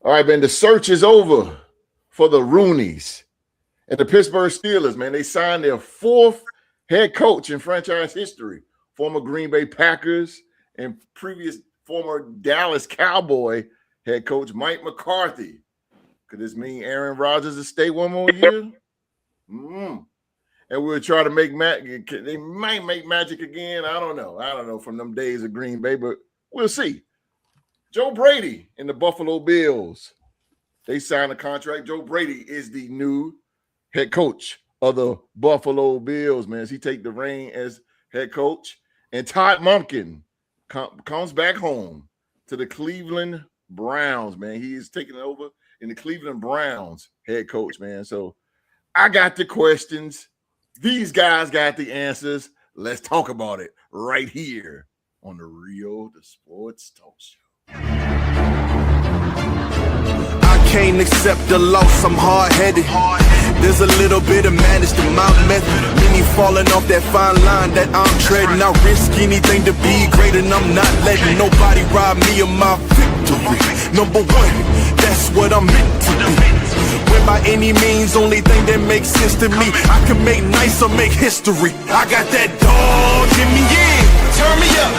All right, man. The search is over for the Rooneys and the Pittsburgh Steelers, man. They signed their fourth head coach in franchise history, former Green Bay Packers and previous former Dallas Cowboy head coach Mike McCarthy. Could this mean Aaron Rodgers will stay one more year? And we'll try to make magic. They might make magic again. I don't know from them days of Green Bay, but we'll see. Joe Brady and the Buffalo Bills. They signed a contract. Joe Brady is the new head coach of the Buffalo Bills, man. As he take the reign as head coach. And Todd Monken comes back home to the Cleveland Browns, man. He is taking over in the Cleveland Browns head coach, man. So I got the questions. These guys got the answers. Let's talk about it right here on the Sports Talk Show. I can't accept the loss, I'm hard-headed. There's a little bit of madness to my method. Many falling off that fine line that I'm treading. I risk anything to be great, and I'm not letting nobody rob me of my victory. Number one, that's what I'm meant to be. When by any means, only thing that makes sense to me, I can make nice or make history. I got that dog in me, yeah, turn me up.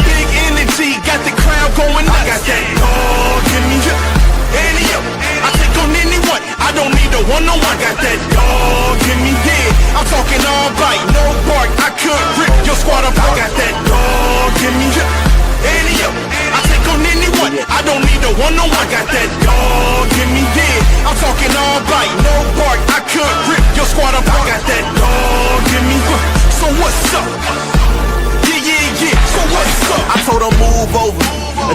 Big energy, got the crowd going nuts. I got that dog in me, yeah, ante up. I take on anyone, I don't need a one-on-one. Got that dog in me, yeah, I'm talking all bite, no bark. I could rip your squad apart. I got that dog in me, yeah, ante up. I take on anyone, I don't need a one-on-one. Got that dog in me, yeah, I'm talking all bite, no bark. I could rip your squad apart. I got that dog in me, so what's up? Yeah, so what's up? I told her move over.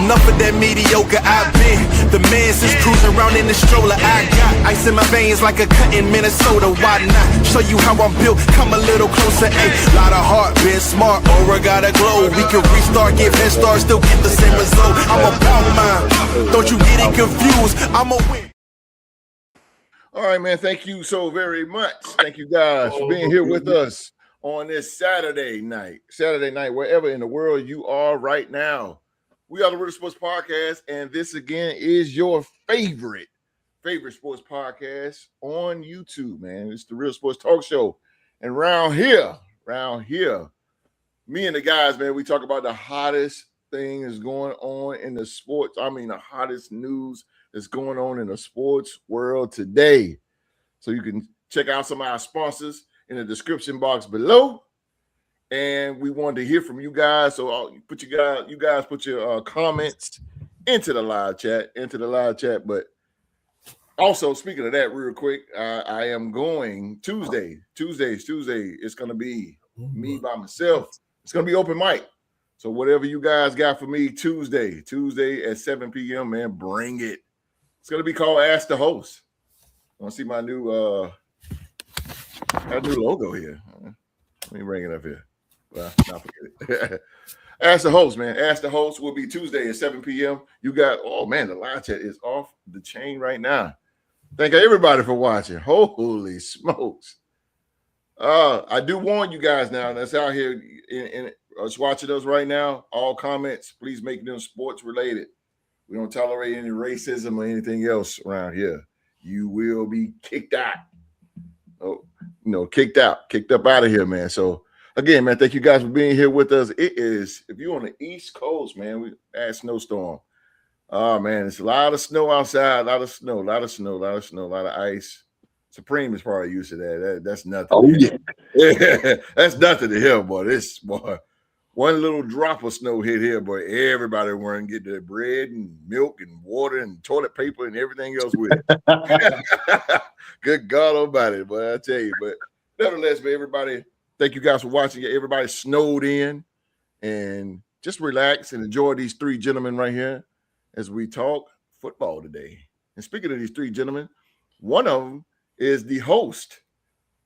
Enough of that mediocre, I've been the man since cruising around in the stroller. I got ice in my veins like a cut in Minnesota. Why not show you how I'm built? Come a little closer, ayy. Lot of heart, been smart, aura got a glow. We can restart, give head start, still get the same result. I'm about mine, don't you get it confused. I'm a win. All right, man. Thank you so very much. Thank you guys for being here with us on this Saturday night, wherever in the world you are right now. We are the Real Sports Podcast, and this again is your favorite sports podcast on YouTube, man. It's the Real Sports Talk Show. And around here, me and the guys, man, we talk about the hottest thing that's going on in the sports. The hottest news that's going on in the sports world today. So you can check out some of our sponsors in the description box below. And we wanted to hear from you guys. So you guys put your comments into the live chat. But also, speaking of that real quick, I am going Tuesday. It's going to be me by myself. It's going to be open mic. So whatever you guys got for me Tuesday at 7 p.m., man, bring it. It's going to be called Ask the Host. Want to see my new logo here? Let me bring it up here. Well, not forget it. Ask the Host, man. Ask the Host will be Tuesday at 7 p.m. You got, the live chat is off the chain right now. Thank everybody for watching. Holy smokes. I do warn you guys now that's out here in us watching us right now, all comments, please make them sports related. We don't tolerate any racism or anything else around here. You will be kicked out. Kicked up out of here, man. So again, man, thank you guys for being here with us. It is, if you're on the East Coast, man, we had snowstorm. Oh, man, it's a lot of snow outside, a lot of ice. Supreme is probably used to that. That's nothing. Oh, yeah. That's nothing to him, boy. One little drop of snow hit here, boy. Everybody wanted to get their bread and milk and water and toilet paper and everything else with it. Good God almighty, boy, I tell you. But nevertheless, man, everybody, thank you guys for watching. Everybody snowed in, and just relax and enjoy these three gentlemen right here as we talk football today. And speaking of these three gentlemen, one of them is the host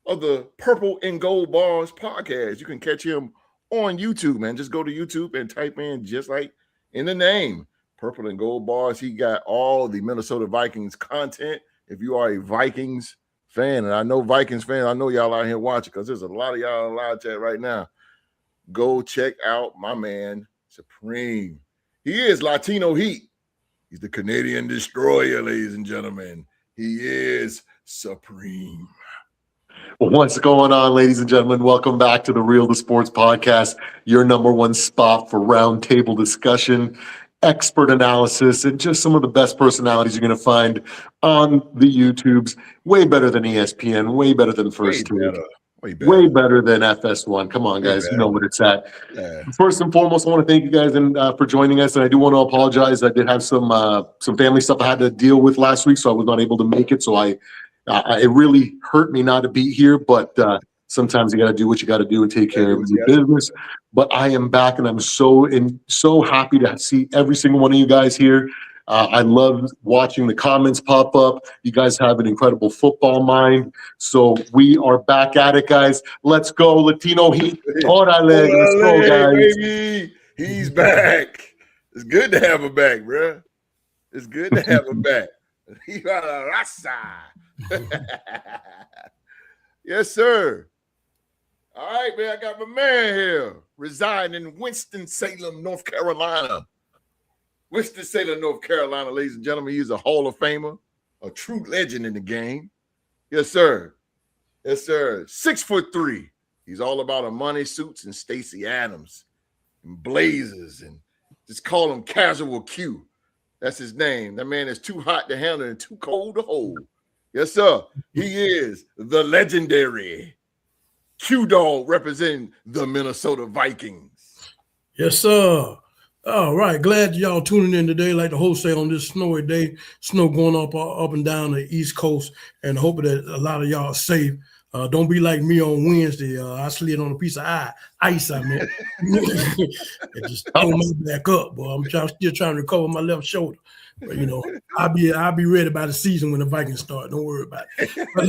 of the Purple and Gold Bars podcast. You can catch him on YouTube, man. Just go to YouTube and type in, just like in the name, Purple and Gold Bars. He got all the Minnesota Vikings content. If you are a Vikings fan, and I know Vikings fans, I know y'all out here watching because there's a lot of y'all in live chat right now. Go check out my man, Supreme. He is Latino Heat. He's the Canadian destroyer, ladies and gentlemen. He is supreme. What's going on, ladies and gentlemen? Welcome back to the Real to Sports podcast, your number one spot for roundtable discussion, expert analysis, and just some of the best personalities you're going to find on the YouTubes. Way better than ESPN, way better than First Take, way better than FS1. Come on, guys, you know what it's at. Yeah. First and foremost, I want to thank you guys for joining us, and I do want to apologize. I did have some family stuff I had to deal with last week, so I was not able to make it. So it really hurt me not to be here, but sometimes you got to do what you got to do and take care of your business. But I am back, and I'm so happy to see every single one of you guys here. I love watching the comments pop up. You guys have an incredible football mind. So we are back at it, guys. Let's go, Latino Heat. Orale. Let's go, guys. Baby. He's back. It's good to have him back, bro. It's good to have him back. Yes, sir. All right, man. I got my man here residing in Winston-Salem, North Carolina. Winston-Salem, North Carolina, ladies and gentlemen. He's a Hall of Famer, a true legend in the game. Yes, sir. Yes, sir. 6'3". He's all about money suits and Stacey Adams and blazers, and just call him Casual Q. That's his name. That man is too hot to handle and too cold to hold. Yes, sir. He is the legendary Q-Dog representing the Minnesota Vikings. Yes, sir. All right. Glad y'all tuning in today. Like the host say, on this snowy day, snow going up and down the East Coast, and hoping that a lot of y'all are safe. Don't be like me on Wednesday. I slid on a piece of ice, I mean. It just threw my back up, boy. I'm still trying to recover my left shoulder. But, you know, I'll be ready by the season when the Vikings start. Don't worry about it. But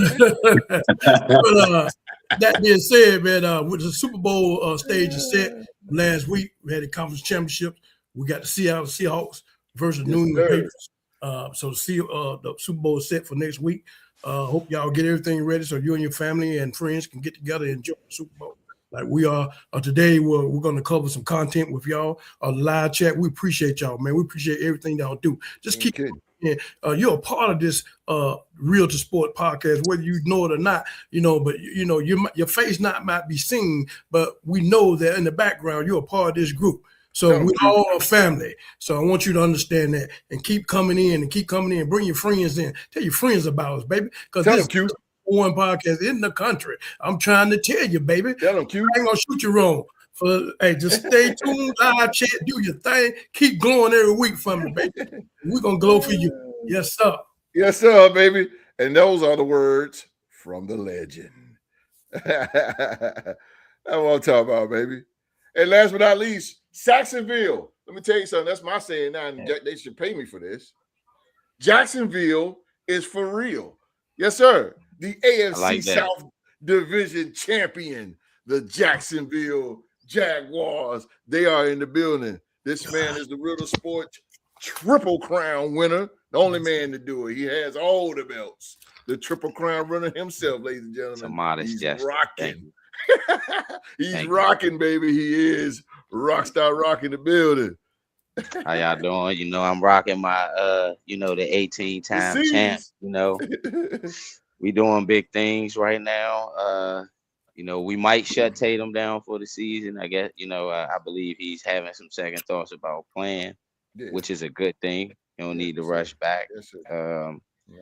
that being said, man, with the Super Bowl stage is set last week, we had the conference championship. We got the Seattle Seahawks versus New England Patriots. So the Super Bowl is set for next week. Hope y'all get everything ready so you and your family and friends can get together and enjoy the Super Bowl. Like we are today, we're going to cover some content with y'all on live chat. We appreciate y'all, man. We appreciate everything y'all do. Just keep you're a part of this Real to Sport podcast, whether you know it or not. You know, but you know your face might be seen, but we know that in the background you're a part of this group. So we're all a family. So I want you to understand that and keep coming in. Bring your friends in. Tell your friends about us, baby. Because this is one podcast in the country. I'm trying to tell you, baby. Tell them, Q. I ain't gonna shoot you wrong. Hey, just stay tuned, live chat, do your thing. Keep glowing every week for me, baby. We're gonna glow for you. Yes, sir. Yes, sir, baby. And those are the words from the legend. That's what I'm talking about, baby. And last but not least, Jacksonville. Let me tell you something. That's my saying now, and they should pay me for this. Jacksonville is for real. Yes, sir. The AFC South Division champion, the Jacksonville Jaguars. They are in the building. This man is the Real to Sports Triple Crown winner. The only man to do it. He has all the belts. The Triple Crown winner himself, ladies and gentlemen. It's a modest gesture. Rocking. He's rocking, baby. He is Rockstar rocking the building. How y'all doing? You know, I'm rocking my the 18-time champ. You know, we doing big things right now. We might shut Tatum down for the season. I guess, I believe he's having some second thoughts about playing, which is a good thing. You don't need to rush back. Yes, I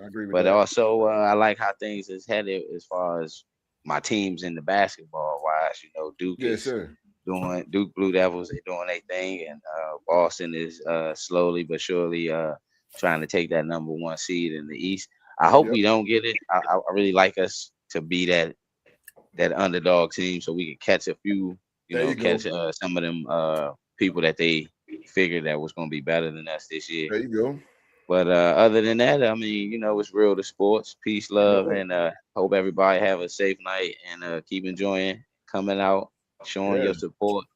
agree with but that. Also, I like how things is headed as far as my teams in the basketball wise. Duke Duke Blue Devils, they're doing their thing, and Boston is slowly but surely trying to take that number one seed in the East. I hope we don't get it. I really like us to be that underdog team, so we can catch a few, catch some of them people that they figured that was going to be better than us this year. There you go. But other than that, I mean, it's Real to Sports. Peace, love, and hope everybody have a safe night and keep enjoying coming out, showing your support,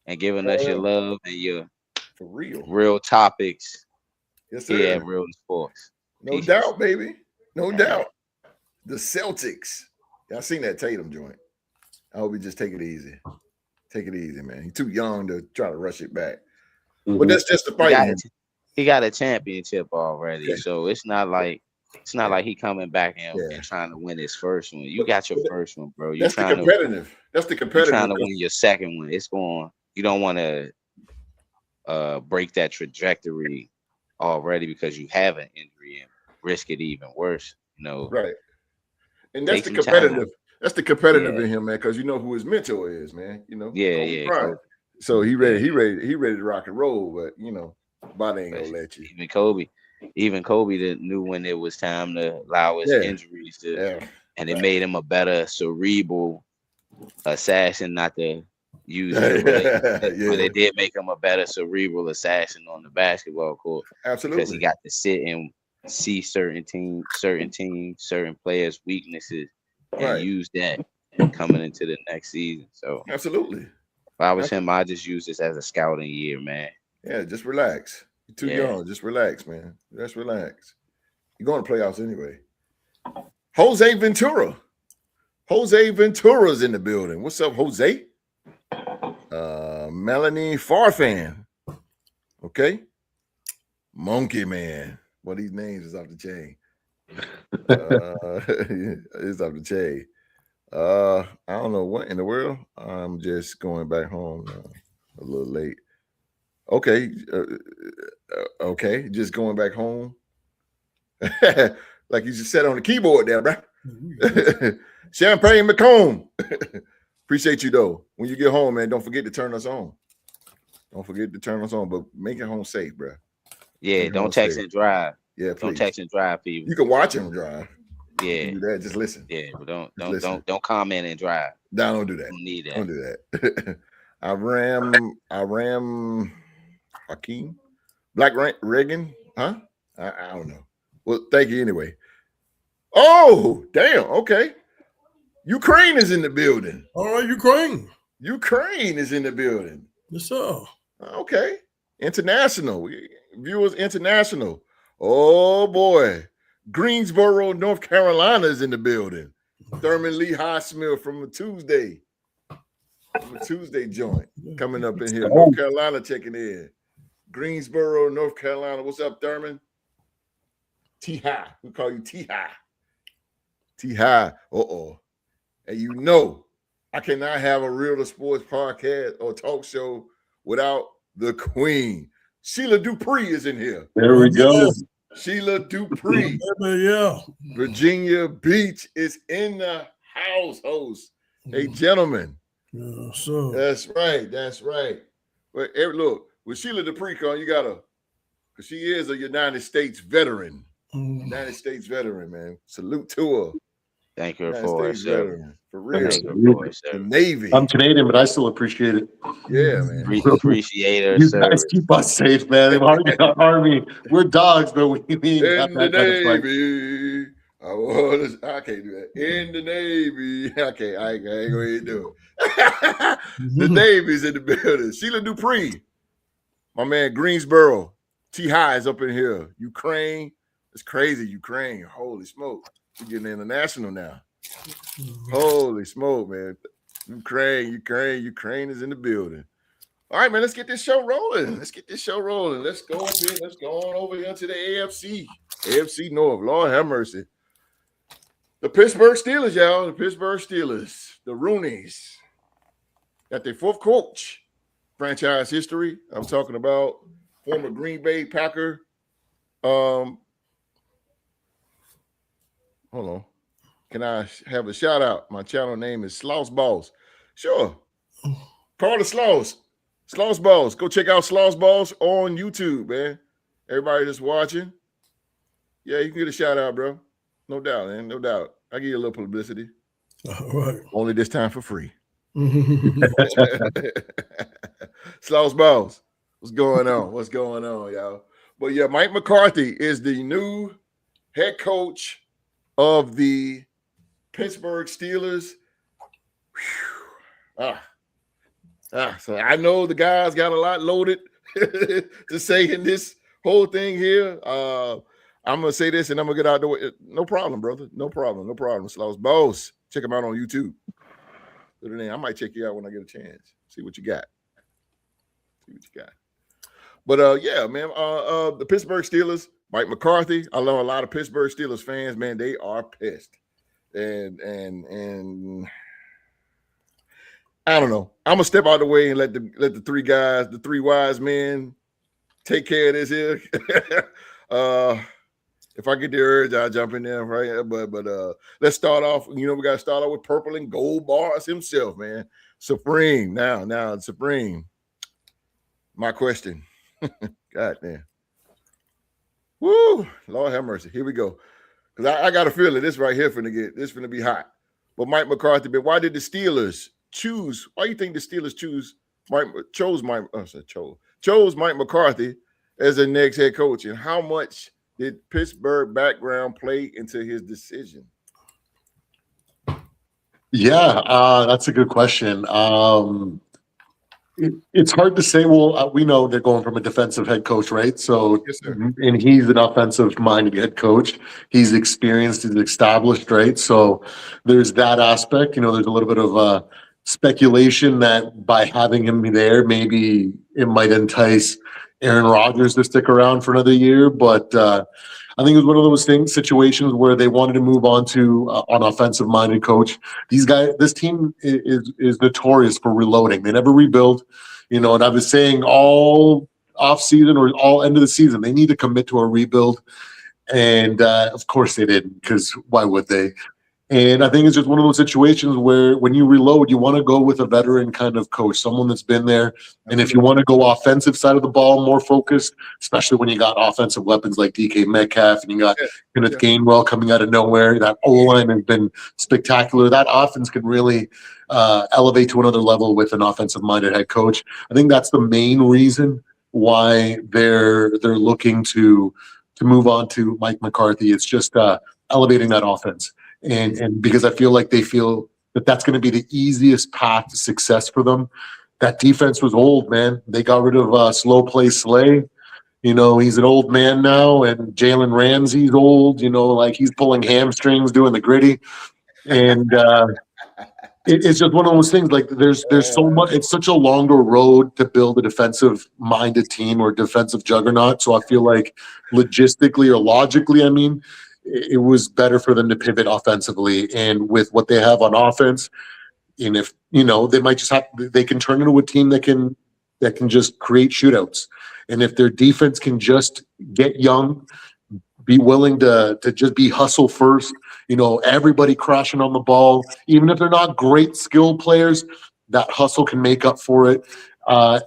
and giving us your love and your real topics. Yes, sir. Here at Real to Sports. No doubt, baby. No doubt. The Celtics. Y'all seen that Tatum joint. I hope he just take it easy. Take it easy, man. He's too young to try to rush it back. But that's just the fight. he got a championship already, so it's not like he coming back and trying to win his first one. You got your first one, bro. That's the competitive. You're trying to win your second one. You don't want to break that trajectory already because you have an injury and risk it even worse. Right. And that's the competitive. That's the competitive in him, man. Because you know who his mentor is, man. Kobe. So he ready to rock and roll, but body ain't gonna let you. Even Kobe knew when it was time to allow his injuries and it made him a better cerebral assassin, not to use it, but it did make him a better cerebral assassin on the basketball court. Absolutely, because he got to sit and see certain players' weaknesses and use that coming into the next season. So absolutely, if I was him, I just use this as a scouting year, man. Yeah, just relax. You're too young. Just relax, man. Just relax. You're going to playoffs anyway. Jose Ventura. Jose Ventura's in the building. What's up, Jose? Melanie Farfan. Okay. Monkey Man. Well, these names is off the chain. It's off the chain. I don't know what in the world. I'm just going back home a little late. Okay. Okay. Just going back home. Like you just sat on the keyboard there, bro. Champagne McComb. Appreciate you though. When you get home, man, don't forget to turn us on. Don't forget to turn us on, but make it home safe, bro. Yeah, don't text and drive. Yeah, please. Don't text and drive, people. You can watch him drive. Yeah, do that. Just listen. Yeah, but don't comment and drive. No, don't do that. Don't need that. Don't do that. I ram Hakeem, Black Reagan, huh? I don't know. Well, thank you anyway. Oh, damn. Okay. Ukraine is in the building. All right, Ukraine. Ukraine is in the building. Yes, sir. Okay. International. Viewers international. Oh, boy. Greensboro, North Carolina is in the building. Thurman Lee Highsmith from a Tuesday. From a Tuesday joint coming up in here. North Carolina checking in. Greensboro, North Carolina. What's up, Thurman? T-High. We call you T-High. T-High. Uh-oh. And you know, I cannot have a Real to Sports podcast or talk show without the queen. Sheila Dupree is in here. There we go. Sheila Dupree. Yeah. Virginia Beach is in the house, host. Hey, gentlemen. Yeah, so. That's right. That's right. But look, with Sheila Dupree, you got to, because she is a United States veteran. United States veteran, man. Salute to her. Thank you for it, sir. For real. The Navy. I'm Canadian, but I still appreciate it. Yeah, man. Appreciate it. You guys keep us safe, man. Army, we're dogs, but we in the Navy. I can't do that. In the Navy. Okay, I ain't going to do it. The Navy's in the building. Sheila Dupree. My man Greensboro. T-High is up in here. Ukraine. It's crazy. Ukraine. Holy smoke. We're getting international now. Holy smoke, man. Ukraine is in the building. All right, man, let's get this show rolling. Let's go up here. Let's go on over here to the AFC North. Lord have mercy. The Pittsburgh Steelers, y'all. The Pittsburgh Steelers. The Rooneys. Got their fourth coach. Franchise history. I'm talking about former Green Bay Packer. Hold on. Can I have a shout out? My channel name is Sloss Balls. Sure. Call the Sloss. Sloss Balls. Go check out Sloss Balls on YouTube, man. Everybody that's watching. Yeah, you can get a shout out, bro. No doubt, man. No doubt. I'll give you a little publicity. All right. Only this time for free. Sloss Balls. What's going on? What's going on, y'all? But yeah, Mike McCarthy is the new head coach of the Pittsburgh Steelers. So I know the guys got a lot loaded to say in this whole thing here. I'm gonna say this and I'm gonna get out the way. No problem, brother. No problem. Sloss Balls. Check them out on YouTube. I might check you out when I get a chance. See what you got. But yeah, man, the Pittsburgh Steelers, Mike McCarthy. I know a lot of Pittsburgh Steelers fans, man, they are pissed. And I don't know. I'm gonna step out of the way and let the three guys, the three wise men, take care of this here. If I get the urge, I'll jump in there, right? But let's start off. We got to start off with purple and gold bars himself, man. Supreme. Now, Supreme. My question. God damn. Woo! Lord have mercy. Here we go. Because I got a feeling this right here finna be hot. But Mike McCarthy, but why did the Steelers choose? Why do you think the Steelers chose Mike McCarthy as their next head coach? And how much did Pittsburgh background play into his decision? Yeah, that's a good question. It's hard to say. Well, we know they're going from a defensive head coach, right? So, yes, sir. And he's an offensive-minded head coach. He's experienced, he's established, right? So there's that aspect. There's a little bit of speculation that by having him there, maybe it might entice Aaron Rodgers to stick around for another year. But I think it was one of those situations where they wanted to move on to an offensive-minded coach. This team is notorious for reloading. They never rebuild, and I was saying all off-season or all end of the season, they need to commit to a rebuild. And of course they didn't, because why would they? And I think it's just one of those situations where when you reload, you want to go with a veteran kind of coach, someone that's been there. And if you want to go offensive side of the ball, more focused, especially when you got offensive weapons like DK Metcalf and you got Kenneth Gainwell coming out of nowhere, that O-line has been spectacular. That offense can really elevate to another level with an offensive-minded head coach. I think that's the main reason why they're looking to move on to Mike McCarthy. It's just elevating that offense. And because I feel like they feel that that's going to be the easiest path to success for them. That defense was old, man. They got rid of slow play Slay. He's an old man now, and Jalen Ramsey's old. Like he's pulling hamstrings doing the gritty, and it's just one of those things. Like there's so much. It's such a longer road to build a defensive-minded team or defensive juggernaut. So I feel like logistically or logically, it was better for them to pivot offensively, and with what they have on offense, and if they might just they can turn into a team that can just create shootouts, and if their defense can just get young, be willing to just be hustle first, everybody crashing on the ball, even if they're not great skill players, that hustle can make up for it,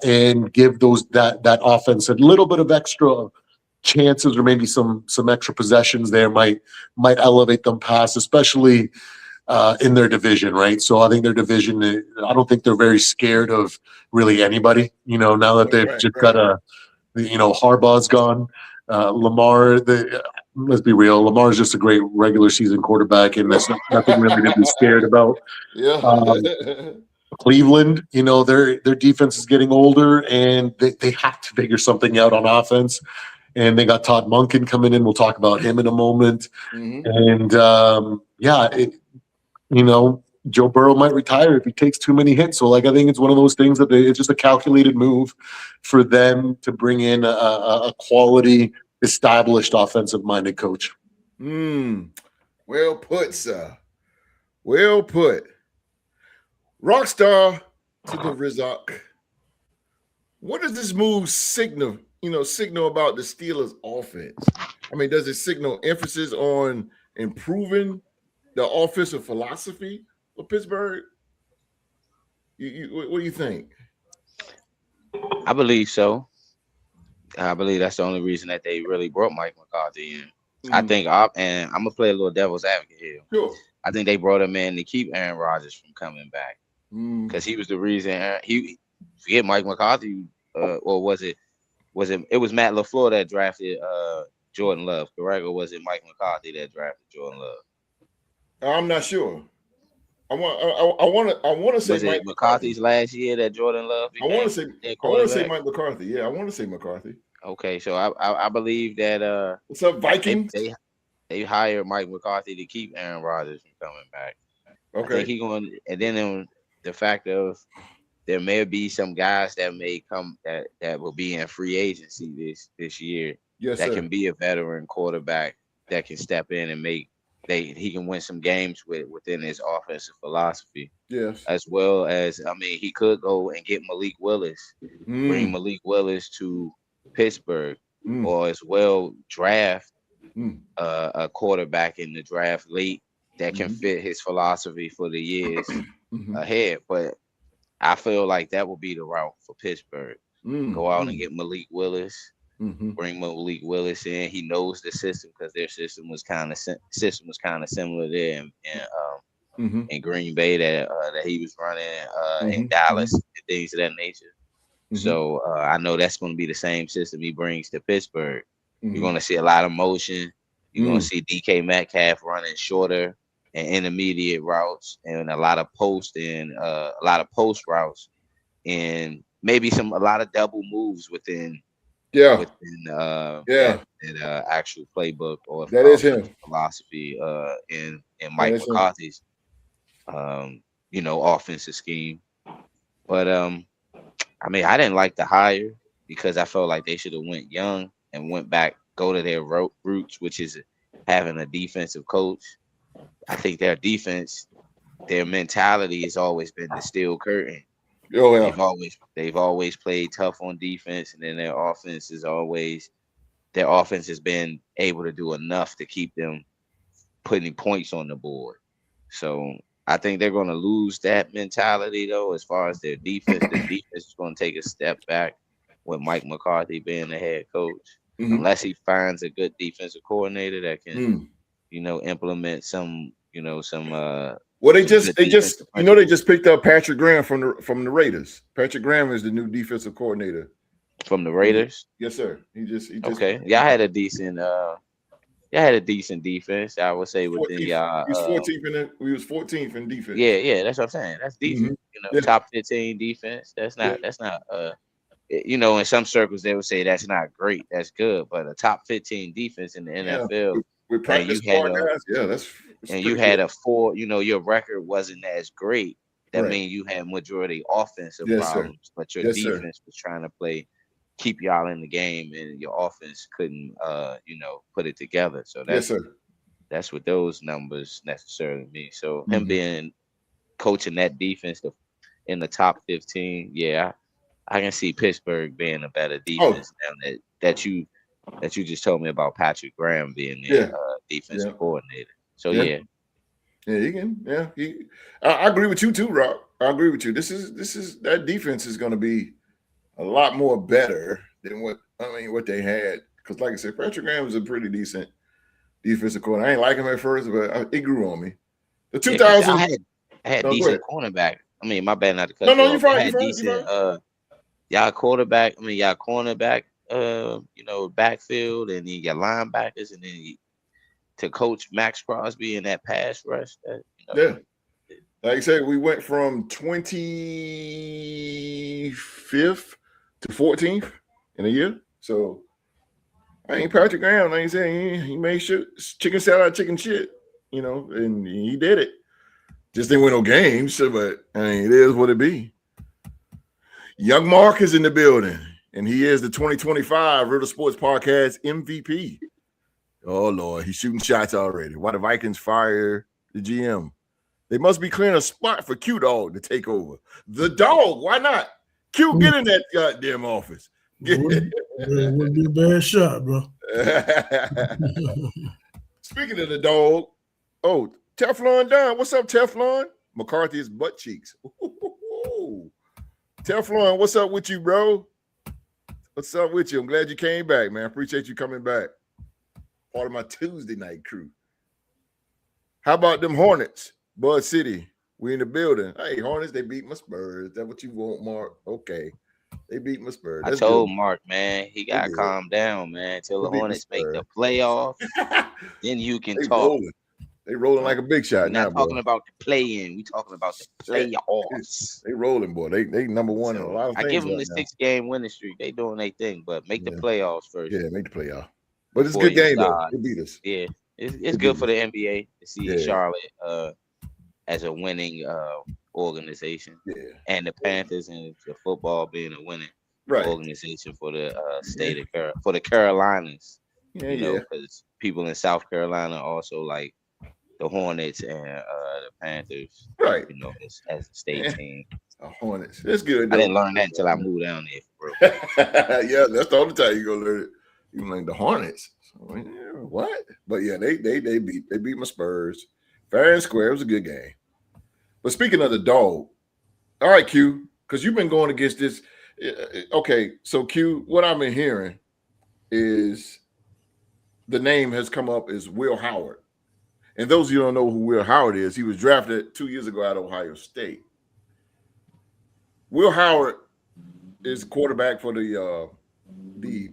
and give that offense a little bit of extra chances, or maybe some extra possessions there might elevate them past, especially in their division, right? So I think their division, I don't think they're very scared of really anybody, now that they've got Harbaugh's gone, Lamar, let's be real, Lamar's just a great regular season quarterback, and that's nothing really to be scared about. Cleveland, their defense is getting older, and they have to figure something out on offense. And they got Todd Monken coming in. We'll talk about him in a moment. And Joe Burrow might retire if he takes too many hits. So, I think it's one of those things that it's just a calculated move for them to bring in a quality, established, offensive-minded coach. Well put, sir. Well put. Rockstar to the Rizak. What does this move signal about the Steelers' offense? Does it signal emphasis on improving the offensive philosophy of Pittsburgh? What do you think? I believe so. I believe that's the only reason that they really brought Mike McCarthy in. I think, and I'm gonna play a little devil's advocate here. Sure. I think they brought him in to keep Aaron Rodgers from coming back, because he was the reason. Forget Mike McCarthy, or was it? It was Matt LaFleur that drafted Jordan Love, correct? Or was it Mike McCarthy that drafted Jordan Love? I'm not sure. I want to say was Mike McCarthy's last year that Jordan Love became I want to say Mike McCarthy. Yeah, I want to say McCarthy. Okay, so I believe that what's up, Vikings? They hired Mike McCarthy to keep Aaron Rodgers from coming back. Okay. I think and then the fact of there may be some guys that may come that will be in free agency this year. Yes, that sir. can be a veteran quarterback that can step in and he can win some games within his offensive philosophy. Yes. As well as, I mean, he could go and get Malik Willis, bring Malik Willis to Pittsburgh, or as well draft a quarterback in the draft late that can fit his philosophy for the years ahead. But I feel like that will be the route for Pittsburgh. Go out and get Malik Willis. Bring Malik Willis in. He knows the system because their system was kind of similar there in Green Bay that he was running in Dallas and things of that nature. So I know that's going to be the same system he brings to Pittsburgh. You're going to see a lot of motion. You're going to see DK Metcalf running shorter and intermediate routes, and a lot of post routes, and maybe a lot of double moves within that actual playbook or that is him philosophy in Mike McCarthy's offensive scheme. But I mean, I didn't like the hire because I felt like they should have went young and go to their roots, which is having a defensive coach. I think their defense, their mentality has always been the steel curtain. Oh, yeah. They've always played tough on defense, and then their offense has been able to do enough to keep them putting points on the board. So I think they're going to lose that mentality, though, as far as their defense. The defense is going to take a step back with Mike McCarthy being the head coach, unless he finds a good defensive coordinator that can, implement some. Well, they just picked up Patrick Graham from the Raiders. Patrick Graham is the new defensive coordinator from the Raiders. Yes, sir. He just okay. Y'all had a decent defense, I would say. Within y'all, he was 14th in defense. Yeah, that's what I'm saying. That's decent. Top 15 defense. That's not. In some circles they would say that's not great. That's good, but a top 15 defense in the NFL. With practice guys, you had a 4. Your record wasn't as great. That means you had majority offensive problems, but your defense was trying to keep y'all in the game, and your offense couldn't, put it together. So that's what those numbers necessarily mean. So him being coaching that defense in the top 15, I can see Pittsburgh being a better defense now that you just told me about Patrick Graham being their defensive coordinator. So you can. I agree with you too, Rob. I agree with you. This is that defense is going to be a lot more better than what they had. Because, like I said, Patrick Graham was a pretty decent defensive coordinator. I ain't like him at first, but it grew on me. The 2000, I had decent cornerback. I mean, my bad not to cut. No, you're fine. Y'all quarterback. I mean, y'all cornerback. Backfield, and then your linebackers, and then to coach Max Crosby in that pass rush. Like I said, we went from 25th to 14th in a year. So I ain't Patrick Graham. Like I said, he made sure chicken salad, chicken shit, and he did it. Just didn't win no games, but it is what it be. Young Mark is in the building. And he is the 2025 Real Sports Podcast MVP. Oh, Lord, he's shooting shots already. Why the Vikings fire the GM? They must be clearing a spot for Q-Dog to take over. The dog, why not? Q, get in that goddamn office. Wouldn't be a bad shot, bro. Speaking of the dog, Teflon Don. What's up, Teflon? McCarthy's butt cheeks. Teflon, what's up with you, bro? What's up with you? I'm glad you came back, man. Appreciate you coming back. Part of my Tuesday night crew. How about them Hornets? Bud City. We in the building. Hey, Hornets, they beat my Spurs. That's what you want, Mark? Okay. They beat my Spurs. I told Mark, man, he got to calm down, man. Until the Hornets make the playoffs, then you can talk. They rolling like a big shot. We're not talking about the play-in. We talking about the playoffs. They rolling, boy. They number one in a lot of things. I give them the 6-game winning streak. They doing their thing, but make the playoffs first. Yeah, make the playoff. But it's a good game, though. They beat us. Yeah, it's good for the NBA to see Charlotte as a winning organization. Yeah. And the Panthers and the football being a winning organization for the state of for the Carolinas. Yeah, you know, because people in South Carolina also like the Hornets and the Panthers. Right. You know, as a state team. Hornets. It's good though. I didn't learn that until I moved down there, bro. Yeah, that's the only time you go learn it. You like the Hornets. What? But yeah, they beat my Spurs. Fair and square. It was a good game. But speaking of the dog, all right, Q, because you've been going against this. Okay, so Q, what I've been hearing is the name has come up as Will Howard. And those of you who don't know who Will Howard is, he was drafted 2 years ago out of Ohio State. Will Howard is quarterback for the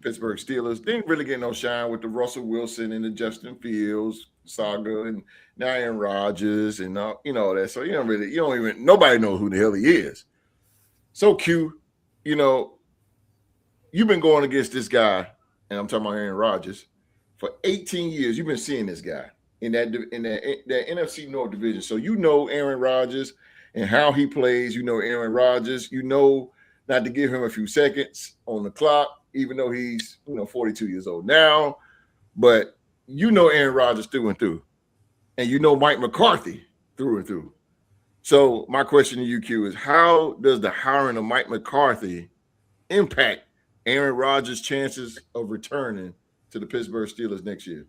Pittsburgh Steelers. Didn't really get no shine with the Russell Wilson and the Justin Fields saga, and now Aaron Rodgers and that. So nobody knows who the hell he is. So Q, you've been going against this guy, and I'm talking about Aaron Rodgers, for 18 years. You've been seeing this guy in that NFC North division. So you know Aaron Rodgers and how he plays. You know Aaron Rodgers. You know not to give him a few seconds on the clock, even though he's 42 years old now. But you know Aaron Rodgers through and through. And you know Mike McCarthy through and through. So my question to you, Q, is how does the hiring of Mike McCarthy impact Aaron Rodgers' chances of returning to the Pittsburgh Steelers next year?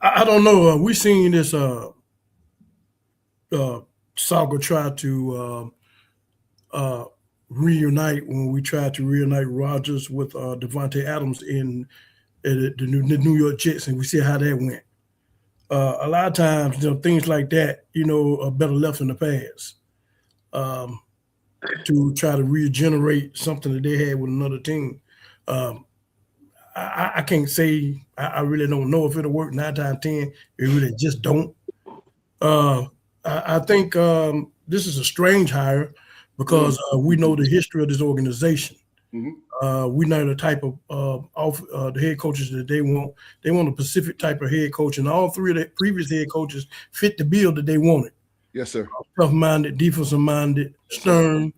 I don't know. We seen this saga try to reunite when we tried to reunite Rodgers with Devontae Adams in the New York Jets, and we see how that went. A lot of times, things like that, are better left in the past. To try to regenerate something that they had with another team. I can't say. I really don't know if it'll work 9 times 10. It really just don't. I think this is a strange hire because we know the history of this organization. Mm-hmm. We know the type of the head coaches that they want. They want a specific type of head coach, and all 3 of the previous head coaches fit the bill that they wanted. Yes, sir. Tough-minded, defensive-minded, stern.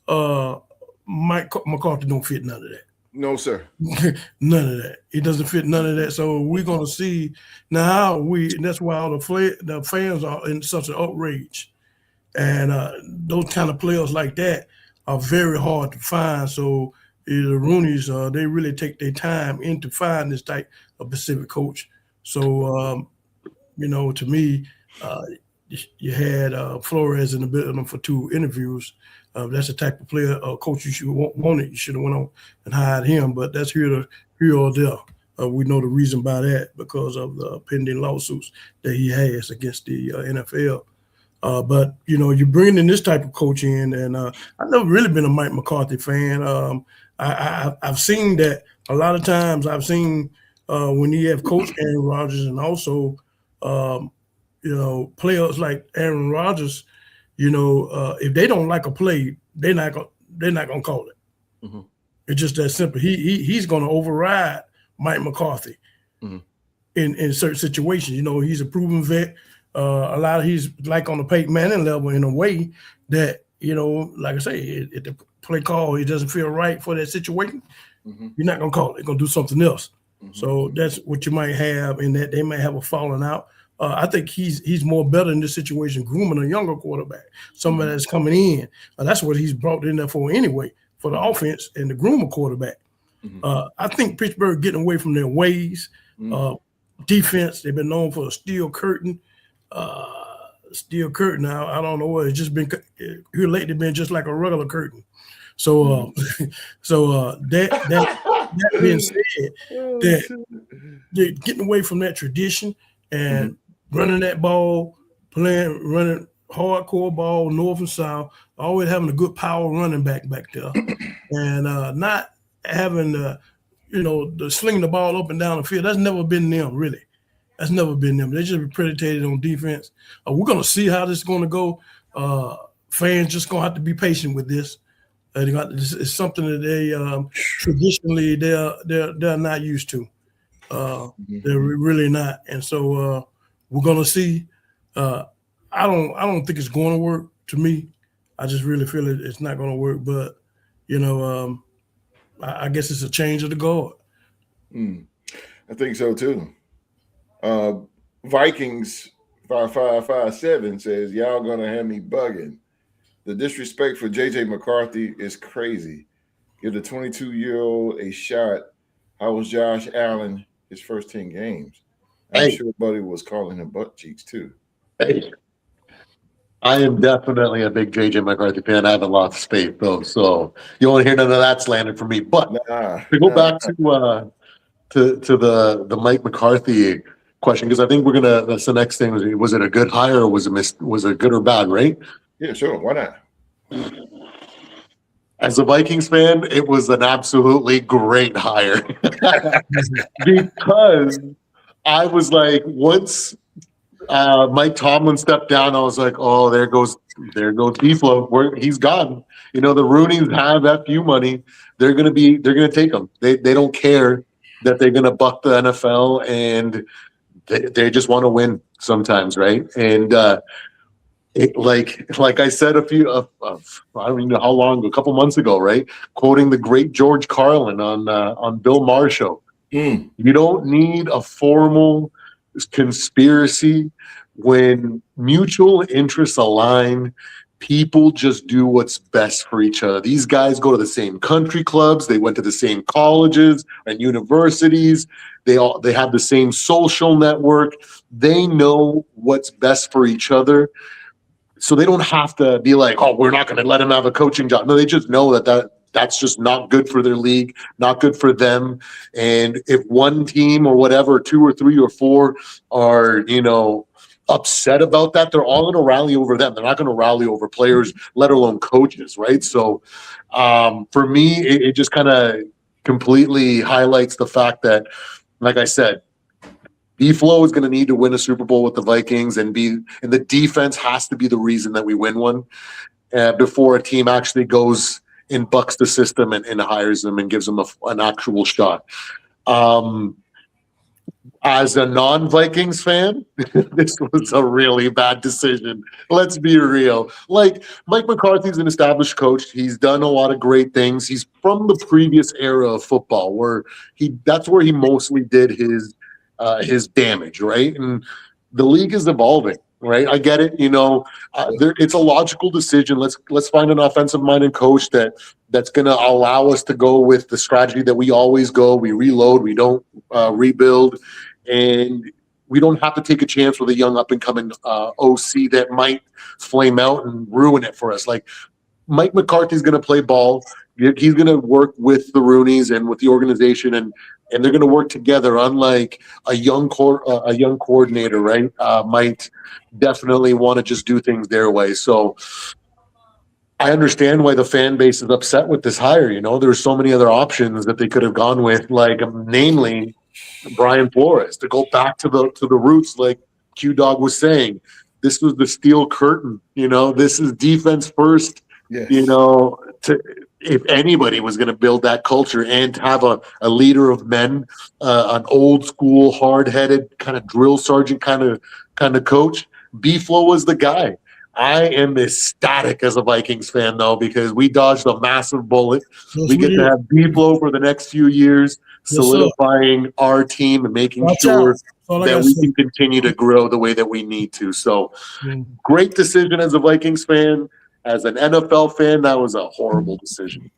Mike McCarthy don't fit none of that. No, sir. None of that. It doesn't fit none of that. So we're going to see now. That's why all the fans are in such an outrage, and those kind of players like that are very hard to find. So the Rooneys, they really take their time into finding this type of specific coach. So to me, you had Flores in the building for 2 interviews. That's the type of player, coach you should want it. You should have went on and hired him, but that's here or there. We know the reason by that because of the pending lawsuits that he has against the NFL. But you're bringing in this type of coach in, and I've never really been a Mike McCarthy fan. I've seen that a lot of times. I've seen when he have coached Aaron Rodgers, and also players like Aaron Rodgers. If they don't like a play, they're not gonna call it. Mm-hmm. It's just that simple. He's gonna override Mike McCarthy in certain situations. He's a proven vet. He's like on the Peyton Manning level in a way that like I say, if the play call it doesn't feel right for that situation, you're not gonna call it. You're gonna do something else. Mm-hmm. So that's what you might have in that they may have a falling out. I think he's more better in this situation, grooming a younger quarterback, somebody that's coming in. That's what he's brought in there for anyway, for the offense and the groomer quarterback. Mm-hmm. I think Pittsburgh getting away from their ways. Defense, they've been known for a steel curtain. Steel curtain now, I don't know what, it's just been here lately been just like a regular curtain. So that being said, that they're getting away from that tradition and running that ball, running hardcore ball, north and south, always having a good power running back there, and not having the slinging the ball up and down the field. That's never been them, really. That's never been them. They just been predicated on defense. We're gonna see how this is gonna go. Fans just gonna have to be patient with this. It's something that they traditionally they're not used to. They're really not. And so we're gonna see. I don't think it's going to work. To me, I just really feel it's not going to work. But I guess it's a change of the guard. I think so too. Vikings 5557 says y'all gonna have me bugging. The disrespect for JJ McCarthy is crazy. Give the 22-year-old a shot. How was Josh Allen his first 10 games? I'm sure Buddy was calling him butt cheeks too. Hey, I am definitely a big JJ McCarthy fan. I haven't lost faith though, so you won't hear none of that slander from me. But to go back to the Mike McCarthy question, because I think that's the next thing. Was it a good hire or was it good or bad, right? Yeah, sure. Why not? As a Vikings fan, it was an absolutely great hire because I was like, once Mike Tomlin stepped down, I was like, oh, there goes D-Flow. He's gone. The Roonies have FU money. They're gonna take him. They don't care that they're gonna buck the NFL, and they just want to win sometimes, right? And like I said I don't even know how long, a couple months ago, right? Quoting the great George Carlin on Bill Maher show. You don't need a formal conspiracy. When mutual interests align, people just do what's best for each other. These guys go to the same country clubs. They went to the same colleges and universities. They have the same social network. They know what's best for each other. So they don't have to be like, oh, we're not going to let him have a coaching job. No, they just know that's just not good for their league, not good for them. And if one team or whatever, 2 or 3 or 4 are, upset about that, they're all going to rally over them. They're not going to rally over players, let alone coaches, right? So for me, it just kind of completely highlights the fact that, like I said, D-Flow is going to need to win a Super Bowl with the Vikings, and the defense has to be the reason that we win one before a team actually goes and bucks the system and hires them and gives them an actual shot. As a non-Vikings fan, this was a really bad decision. Let's be real. Like, Mike McCarthy's an established coach. He's done a lot of great things. He's from the previous era of football where that's where he mostly did his damage, right? And the league is evolving, right? I get it. It's a logical decision. Let's find an offensive-minded coach that's going to allow us to go with the strategy that we always go. We reload. We don't rebuild. And we don't have to take a chance with a young up-and-coming OC that might flame out and ruin it for us. Like, Mike McCarthy's going to play ball. He's going to work with the Roonies and with the organization, and they're going to work together. Unlike a young coordinator, right? Might definitely want to just do things their way. So I understand why the fan base is upset with this hire. There's so many other options that they could have gone with, like namely Brian Flores, to go back to the roots, like Q Dog was saying. This was the steel curtain. This is defense first. Yes. If anybody was going to build that culture and to have a leader of men, an old school, hard-headed kind of drill sergeant kind of coach, B-Flow was the guy. I am ecstatic as a Vikings fan, though, because we dodged a massive bullet. We get to have B-Flow for the next few years, solidifying our team and making sure that we can continue to grow the way that we need to. So, great decision as a Vikings fan. As an NFL fan, that was a horrible decision.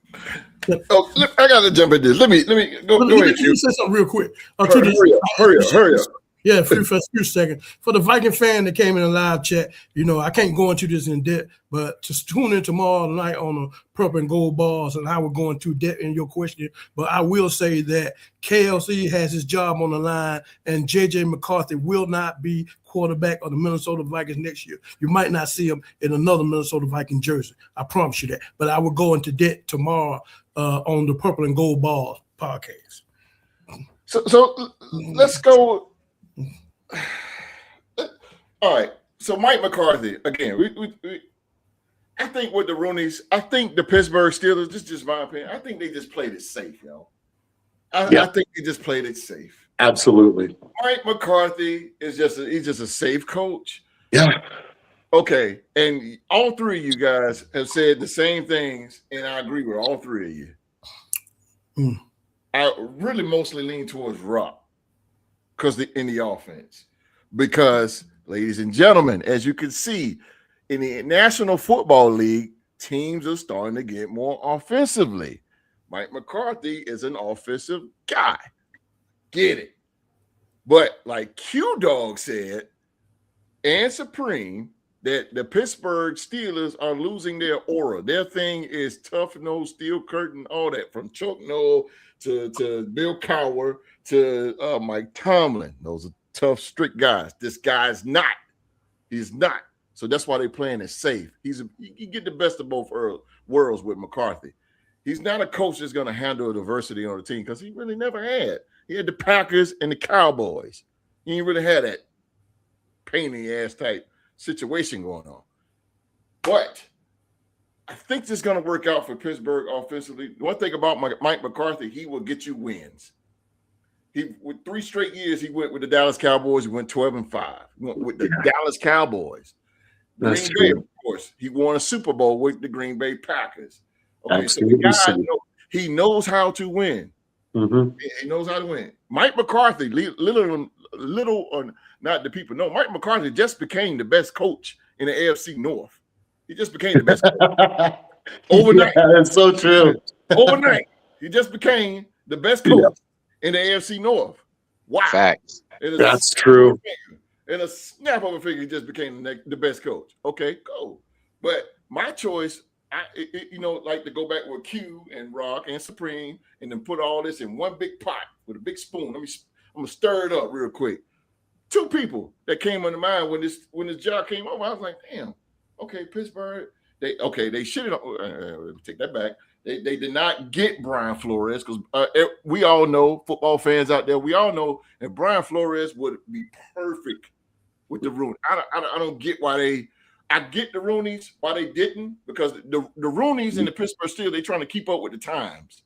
Oh, I got to jump in this. Let me go ahead. Let me say something real quick. Hurry up. Yeah, for a second. For the Viking fan that came in the live chat, I can't go into this in depth, but to tune in tomorrow night on the Purple and Gold Balls, and I will go into depth in your question. But I will say that KLC has his job on the line, and JJ McCarthy will not be quarterback of the Minnesota Vikings next year. You might not see him in another Minnesota Viking jersey. I promise you that. But I will go into depth tomorrow on the Purple and Gold Balls podcast. So let's go. All right. So Mike McCarthy, again, we I think with the Roonies, I think the Pittsburgh Steelers, this is just my opinion, I think they just played it safe, yo. I think they just played it safe. Absolutely. Mike McCarthy is he's just a safe coach. Yeah. Okay. And all three of you guys have said the same things, and I agree with all three of you. I really mostly lean towards Rock in the offense. Because, ladies and gentlemen, as you can see, in the National Football League, teams are starting to get more offensively. Mike McCarthy is an offensive guy. Get it. But like Q-Dog said, and Supreme, that the Pittsburgh Steelers are losing their aura. Their thing is tough nose, steel curtain, all that, from Chuck Noll to Bill Cowher to Mike Tomlin. Those are tough, strict guys. This guy's not. He's not. So that's why they're playing it safe. You get the best of both worlds with McCarthy. He's not a coach that's going to handle diversity on the team because he really never had. He had the Packers and the Cowboys. He ain't really had that pain in the ass type situation going on. But I think this is going to work out for Pittsburgh offensively. One thing about Mike McCarthy, he will get you wins. With 3 straight years, he went with the Dallas Cowboys. He went 12-5. He went with the Dallas Cowboys. Green Bay, of course. He won a Super Bowl with the Green Bay Packers. Okay, so the guy he knows how to win. Mm-hmm. He knows how to win. Mike McCarthy, little or not the people know, Mike McCarthy just became the best coach in the AFC North. He just became the best coach. Overnight. Yeah, that's so true. Overnight. He just became the best coach in the AFC North. Wow. Facts. That's true. In a snap of a finger, he just became the best coach. Okay, go. But my choice, like to go back with Q and Rock and Supreme and then put all this in one big pot with a big spoon. I'm going to stir it up real quick. 2 people that came into mind when this job came over, I was like, damn, okay, Pittsburgh, they should have, take that back. They did not get Brian Flores because we all know, football fans out there, we all know that Brian Flores would be perfect with the Rooney. I don't get why I get the Rooneys, why they didn't, because the Rooneys and the Pittsburgh Steelers, they're trying to keep up with the times.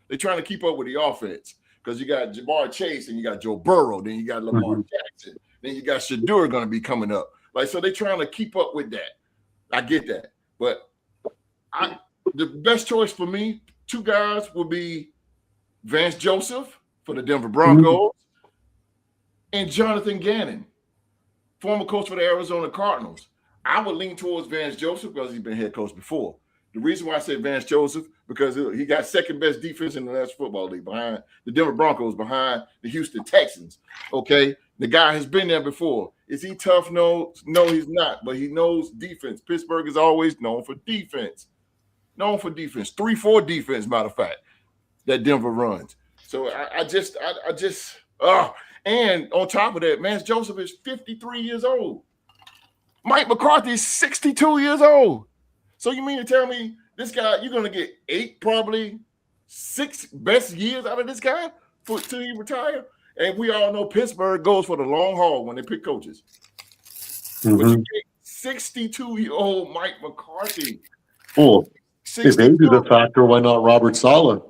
They're trying to keep up with the offense because you got Jamar Chase and you got Joe Burrow, then you got Lamar Jackson, then you got Shadur going to be coming up. So they're trying to keep up with that. I get that. But the best choice for me, 2 guys, will be Vance Joseph for the Denver Broncos and Jonathan Gannon, former coach for the Arizona Cardinals. I would lean towards Vance Joseph because he's been head coach before. The reason why I said Vance Joseph, because he got second best defense in the National Football League behind the Denver Broncos, behind the Houston Texans. Okay, the guy has been there before. Is he tough? No, he's not. But he knows defense. Pittsburgh is always known for defense. 3-4 defense, matter of fact, that Denver runs. So and on top of that, Vance Joseph is 53 years old. Mike McCarthy is 62 years old. So you mean to tell me this guy, you're going to get 8, probably 6 best years out of this guy till he retire? And we all know Pittsburgh goes for the long haul when they pick coaches. Mm-hmm. But you get 62-year-old Mike McCarthy. Well, if they do the factor, why not Robert Saleh?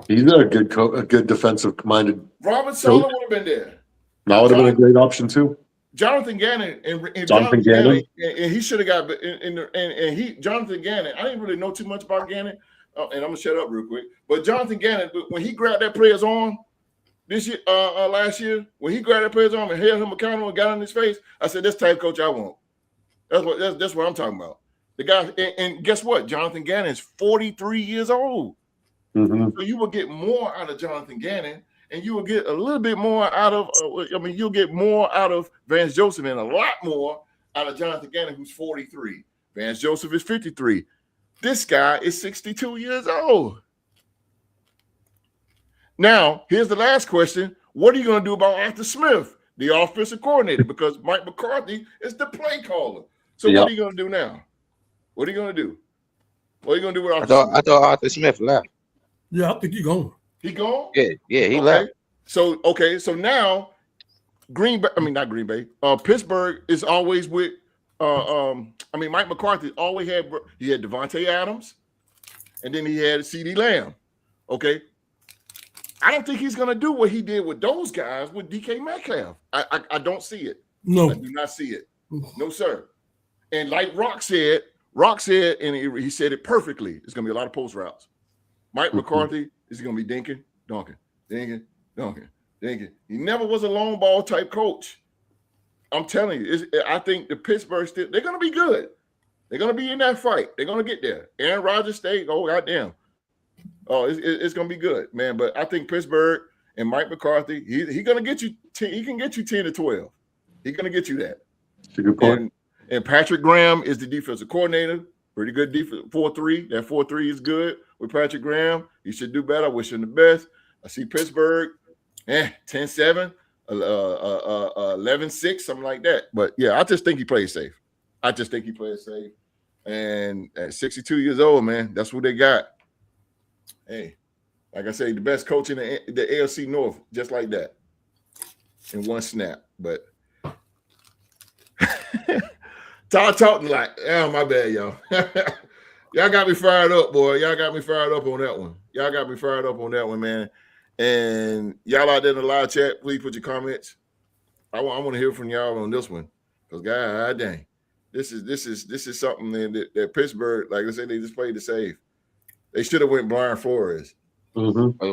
He's a good defensive-minded. Robert Saleh would have been there. That would have been a great option too. Jonathan Gannon and Jonathan Gannon, and he should have got Jonathan Gannon. I didn't really know too much about Gannon, and I'm gonna shut up real quick. But Jonathan Gannon, when he grabbed that player's arm this year, last year, when he grabbed that player's arm and held him accountable and got in his face, I said, "This type of coach I want." That's what I'm talking about. The guy, and guess what? Jonathan Gannon is 43 years old, so you will get more out of Jonathan Gannon. And you will get a little bit more out of, you'll get more out of Vance Joseph and a lot more out of Jonathan Gannon, who's 43. Vance Joseph is 53. This guy is 62 years old. Now, here's the last question. What are you going to do about Arthur Smith, the offensive coordinator? Because Mike McCarthy is the play caller. So what are you going to do now? What are you going to do? What are you going to do with Arthur Smith? I thought Arthur Smith left. Yeah, I think he's gone. He gone? Yeah, he left. So now Pittsburgh is always with Mike McCarthy always had Devontae Adams, and then he had CeeDee Lamb. Okay. I don't think he's going to do what he did with those guys with DK Metcalf. I don't see it. No. I do not see it. No, sir. And like Rock said, and he said it perfectly, it's going to be a lot of post routes. Mike McCarthy is going to be dinking, donking. He never was a long ball type coach. I'm telling you, I think the Pittsburgh Steelers, they're going to be good. They're going to be in that fight. They're going to get there. Aaron Rodgers State, oh, goddamn. Oh, it's going to be good, man. But I think Pittsburgh and Mike McCarthy, he's going to get you, he can get you 10 to 12. He's going to get you that. That's a good point. And Patrick Graham is the defensive coordinator. Pretty good defense, 4-3. That 4-3 is good with Patrick Graham. He should do better. I wish him the best. I see Pittsburgh, 10-7, 11-6, something like that. But, yeah, I just think he plays safe. And at 62 years old, man, that's what they got. Hey, like I say, the best coach in the AFC North, just like that, in one snap. But Todd talking like, oh, my bad, y'all. Y'all got me fired up, boy. Y'all got me fired up on that one, man. And y'all out there in the live chat, please put your comments. I want to hear from y'all on this one, because God dang, this is something that Pittsburgh, like I said, they just played it safe. They should have went Brian Flores. Mm-hmm.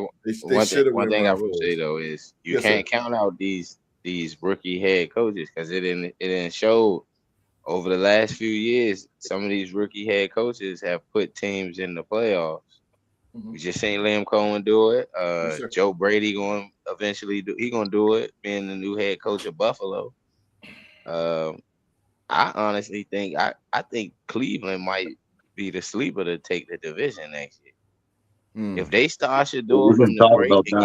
One thing I will say though is you can't count out these rookie head coaches, because it didn't show over the last few years. Some of these rookie head coaches have put teams in the playoffs. Mm-hmm. We just seen Liam Cohen do it. Joe Brady going eventually do it, being the new head coach of Buffalo. I honestly think I think Cleveland might be the sleeper to take the division next year. If they start Shador from the break and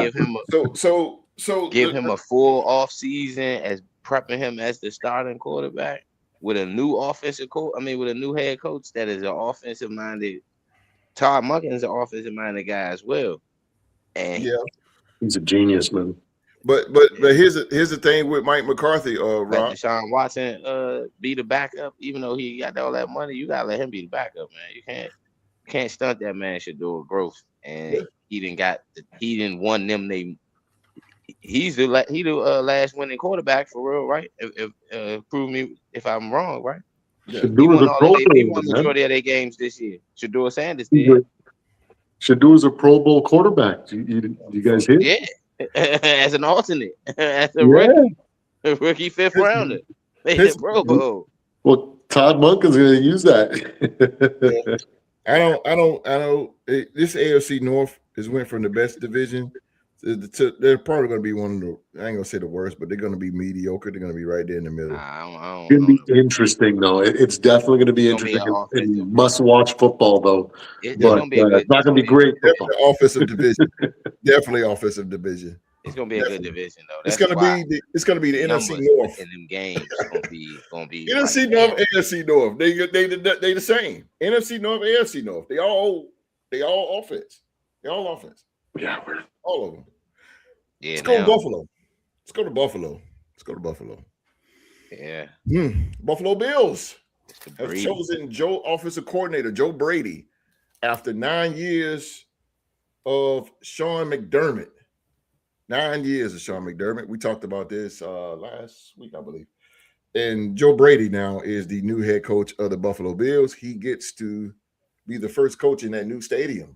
give him a full off season as prepping him as the starting quarterback with a new with a new head coach that is an offensive minded. Todd Monken is an offensive minded guy as well, and he's a genius, man. But here's the thing with Mike McCarthy, Rob. Let Deshaun Watson be the backup, even though he got all that money. You gotta let him be the backup, man. You can't stunt that man Shador growth, and he didn't want them. He's the last winning quarterback for real, right? If prove me if I'm wrong, right? Yeah. He won the majority of their games this year. Shador Sanders did. Shador's a Pro Bowl quarterback. You guys hear? Yeah. As an alternate, as a rookie fifth rounder, Pro Bowl. Well, Todd Monken's going to use that. I don't. This AFC North went from the best division. They're probably going to be one of the. I ain't going to say the worst, but they're going to be mediocre. They're going to be right there in the middle. It's going to be interesting, though. It's definitely going to be interesting. And must-watch football, though. It's not going to be great football. Definitely offensive division. Definitely offensive division. It's going to be a good division, though. It's going to be the NFC North. In them games, going to be NFC North, AFC North. They the same. NFC North, AFC North. They all offense. They all offense. Yeah, all of them. Yeah, Let's go to Buffalo. Let's go to Buffalo. Yeah. Buffalo Bills have chosen offensive coordinator Joe Brady after 9 years of Sean McDermott. 9 years of Sean McDermott. We talked about this last week, I believe. And Joe Brady now is the new head coach of the Buffalo Bills. He gets to be the first coach in that new stadium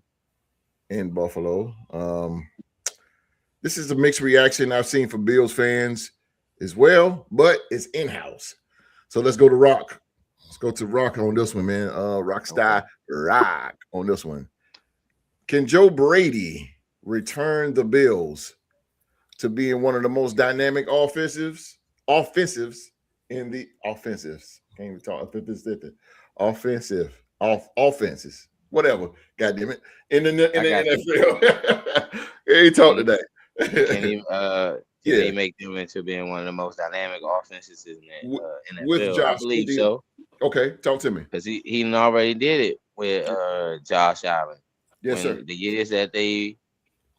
in Buffalo. This is a mixed reaction I've seen from Bills fans as well, but it's in-house. So let's go to Rock. Let's go to Rock on this one, man. Rockstar Rock on this one. Can Joe Brady return the Bills to being one of the most dynamic offensives in the offensives? Can't even talk. Offenses. Whatever. God damn it. In the NFL. He talked today. Can he make them into being one of the most dynamic offenses in the NFL? With Josh, I believe so. Okay, talk to me. Because he already did it with Josh Allen. Yes, sir. The years that they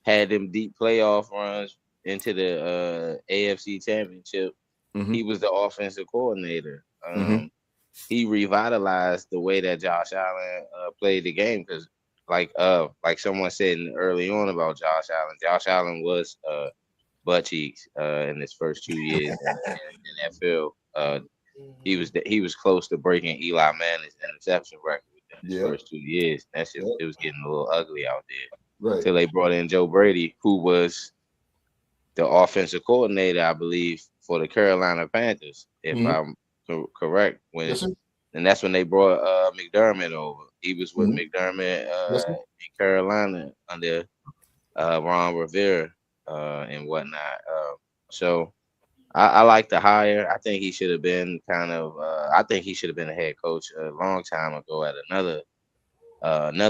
had them deep playoff runs into the AFC Championship, he was the offensive coordinator. He revitalized the way that Josh Allen played the game, because like someone said early on about Josh Allen. Josh Allen was butt cheeks in his first 2 years in NFL. He was close to breaking Eli Manning's interception record within his first 2 years. That shit, it was getting a little ugly out there. Right. Until they brought in Joe Brady, who was the offensive coordinator, I believe, for the Carolina Panthers, if I'm correct. And that's when they brought McDermott over. He was with McDermott in Carolina under Ron Rivera and whatnot. So I like the hire. I think he should have been I think he should have been a head coach a long time ago at another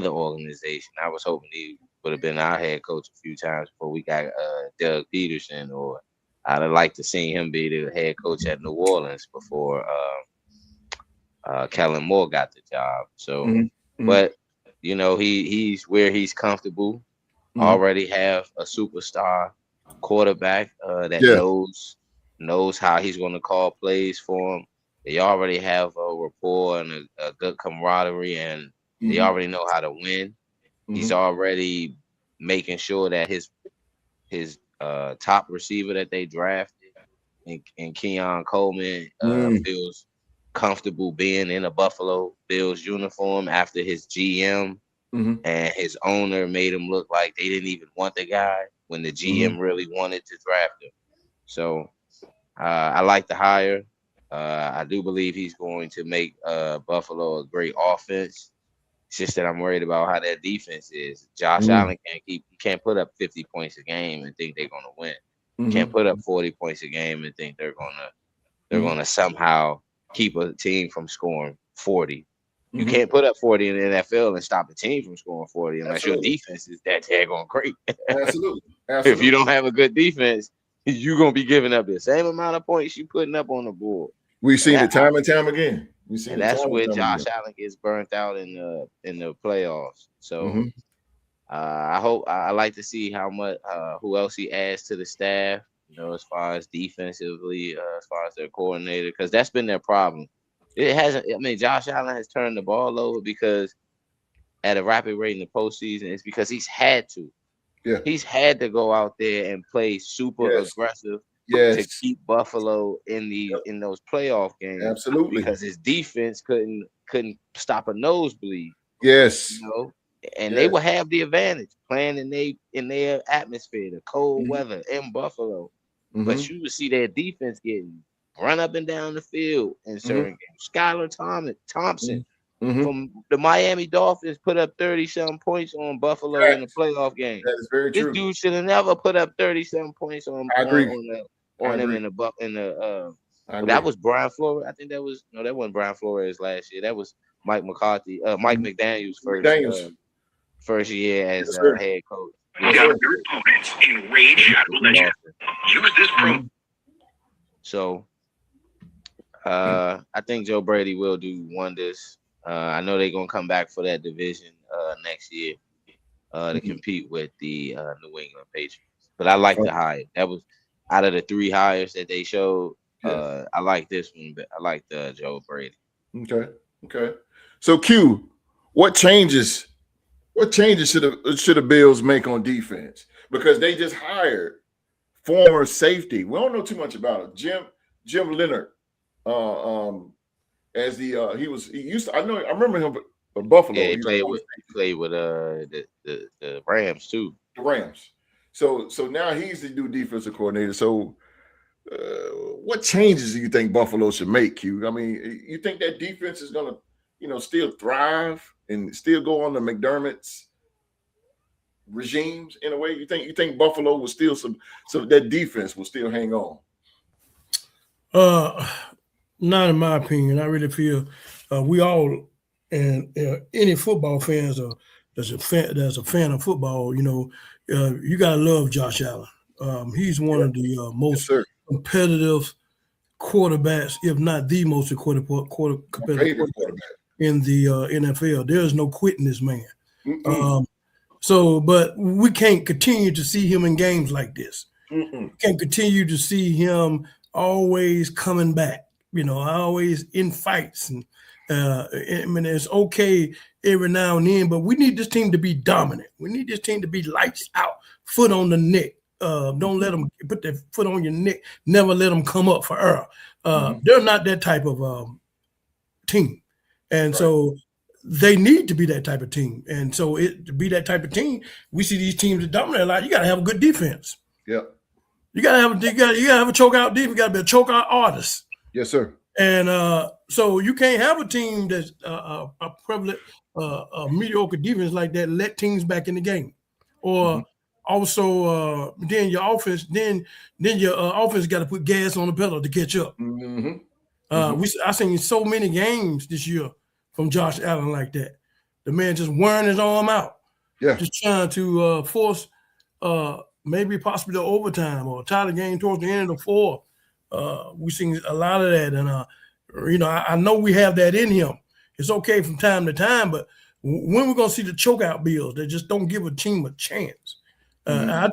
organization. I was hoping he would have been our head coach a few times before we got Doug Peterson, or I'd have liked to see him be the head coach at New Orleans before Kellen Moore got the job. So, but you know, he's where he's comfortable. Already have a superstar quarterback that knows how he's going to call plays for him. They already have a rapport and a good camaraderie, and they already know how to win. He's already making sure that his top receiver that they drafted in Keon Coleman feels comfortable being in a Buffalo Bills uniform after his GM and his owner made him look like they didn't even want the guy when the GM really wanted to draft him. So I like the hire. I do believe he's going to make Buffalo a great offense. It's just that I'm worried about how that defense is. Josh Allen can't put up 50 points a game and think they're gonna win. Can't put up 40 points a game and think they're gonna somehow keep a team from scoring 40. You can't put up 40 in the NFL and stop the team from scoring 40 unless your defense is that daggone great. Absolutely. If you don't have a good defense, you're gonna be giving up the same amount of points you're putting up on the board. We've seen it time and time again. And that's where Josh Allen gets burnt out in the playoffs. So I like to see how much who else he adds to the staff, you know, as far as defensively, as far as their coordinator, because that's been their problem. It hasn't. I mean, Josh Allen has turned the ball over because at a rapid rate in the postseason. It's because he's had to. Yeah, he's had to go out there and play super aggressive. To keep Buffalo in those playoff games. Absolutely. Because his defense couldn't stop a nosebleed. Yes. You know, and they will have the advantage playing in their atmosphere, the cold weather in Buffalo. But you would see their defense getting run up and down the field in certain games. Skylar Thompson from the Miami Dolphins put up 30-something points on Buffalo in the playoff game. That is very true. This dude should have never put up 30-something points on. I agree. On him that was Brian Flores. I think that wasn't Brian Flores last year. That was Mike McCarthy, Mike McDaniel's first year as head coach. Got your opponents in Raid Shadow Legend. Use this pro. So I think Joe Brady will do wonders. I know they're gonna come back for that division next year to compete with the New England Patriots. But I like the hire. That was out of the 3 hires that they showed. I like this one, but I like the Joe Brady. Okay. So Q, what changes should the Bills make on defense? Because they just hired former safety. We don't know too much about it. Jim Leonard. As the I remember him at Buffalo. Yeah, he played with the Rams too. The Rams. So now he's the new defensive coordinator. So what changes do you think Buffalo should make, Q? I mean, you think that defense is gonna, still thrive and still go on the McDermott's regimes in a way? You think Buffalo will still so that defense will still hang on? Not in my opinion. I really feel we all and any football fans or that's a fan of football, you gotta love Josh Allen. He's one of the most competitive quarterbacks, if not the most competitive quarterback in the NFL. There's no quitting this man. But we can't continue to see him in games like this. We can't continue to see him always coming back. Always in fights and I mean, it's okay every now and then, but we need this team to be dominant. We need this team to be lights out, foot on the neck. Don't let them put their foot on your neck. Never let them come up for error. They're not that type of team. And so they need to be that type of team. And so to be that type of team, we see these teams that dominate a lot. You got to have a good defense. Yep. You got to have a chokeout defense. You got to be a chokeout artist. Yes, sir. And so you can't have a team that's a prevalent, mediocre defense like that. Let teams back in the game, or also then your offense, then your offense got to put gas on the pedal to catch up. I seen so many games this year from Josh Allen like that. The man just wearing his arm out, just trying to force maybe possibly the overtime or tie the game towards the end of the fourth. We seen a lot of that, and I know we have that in him. It's okay from time to time, but when we're gonna see the chokeout bills that just don't give a team a chance? I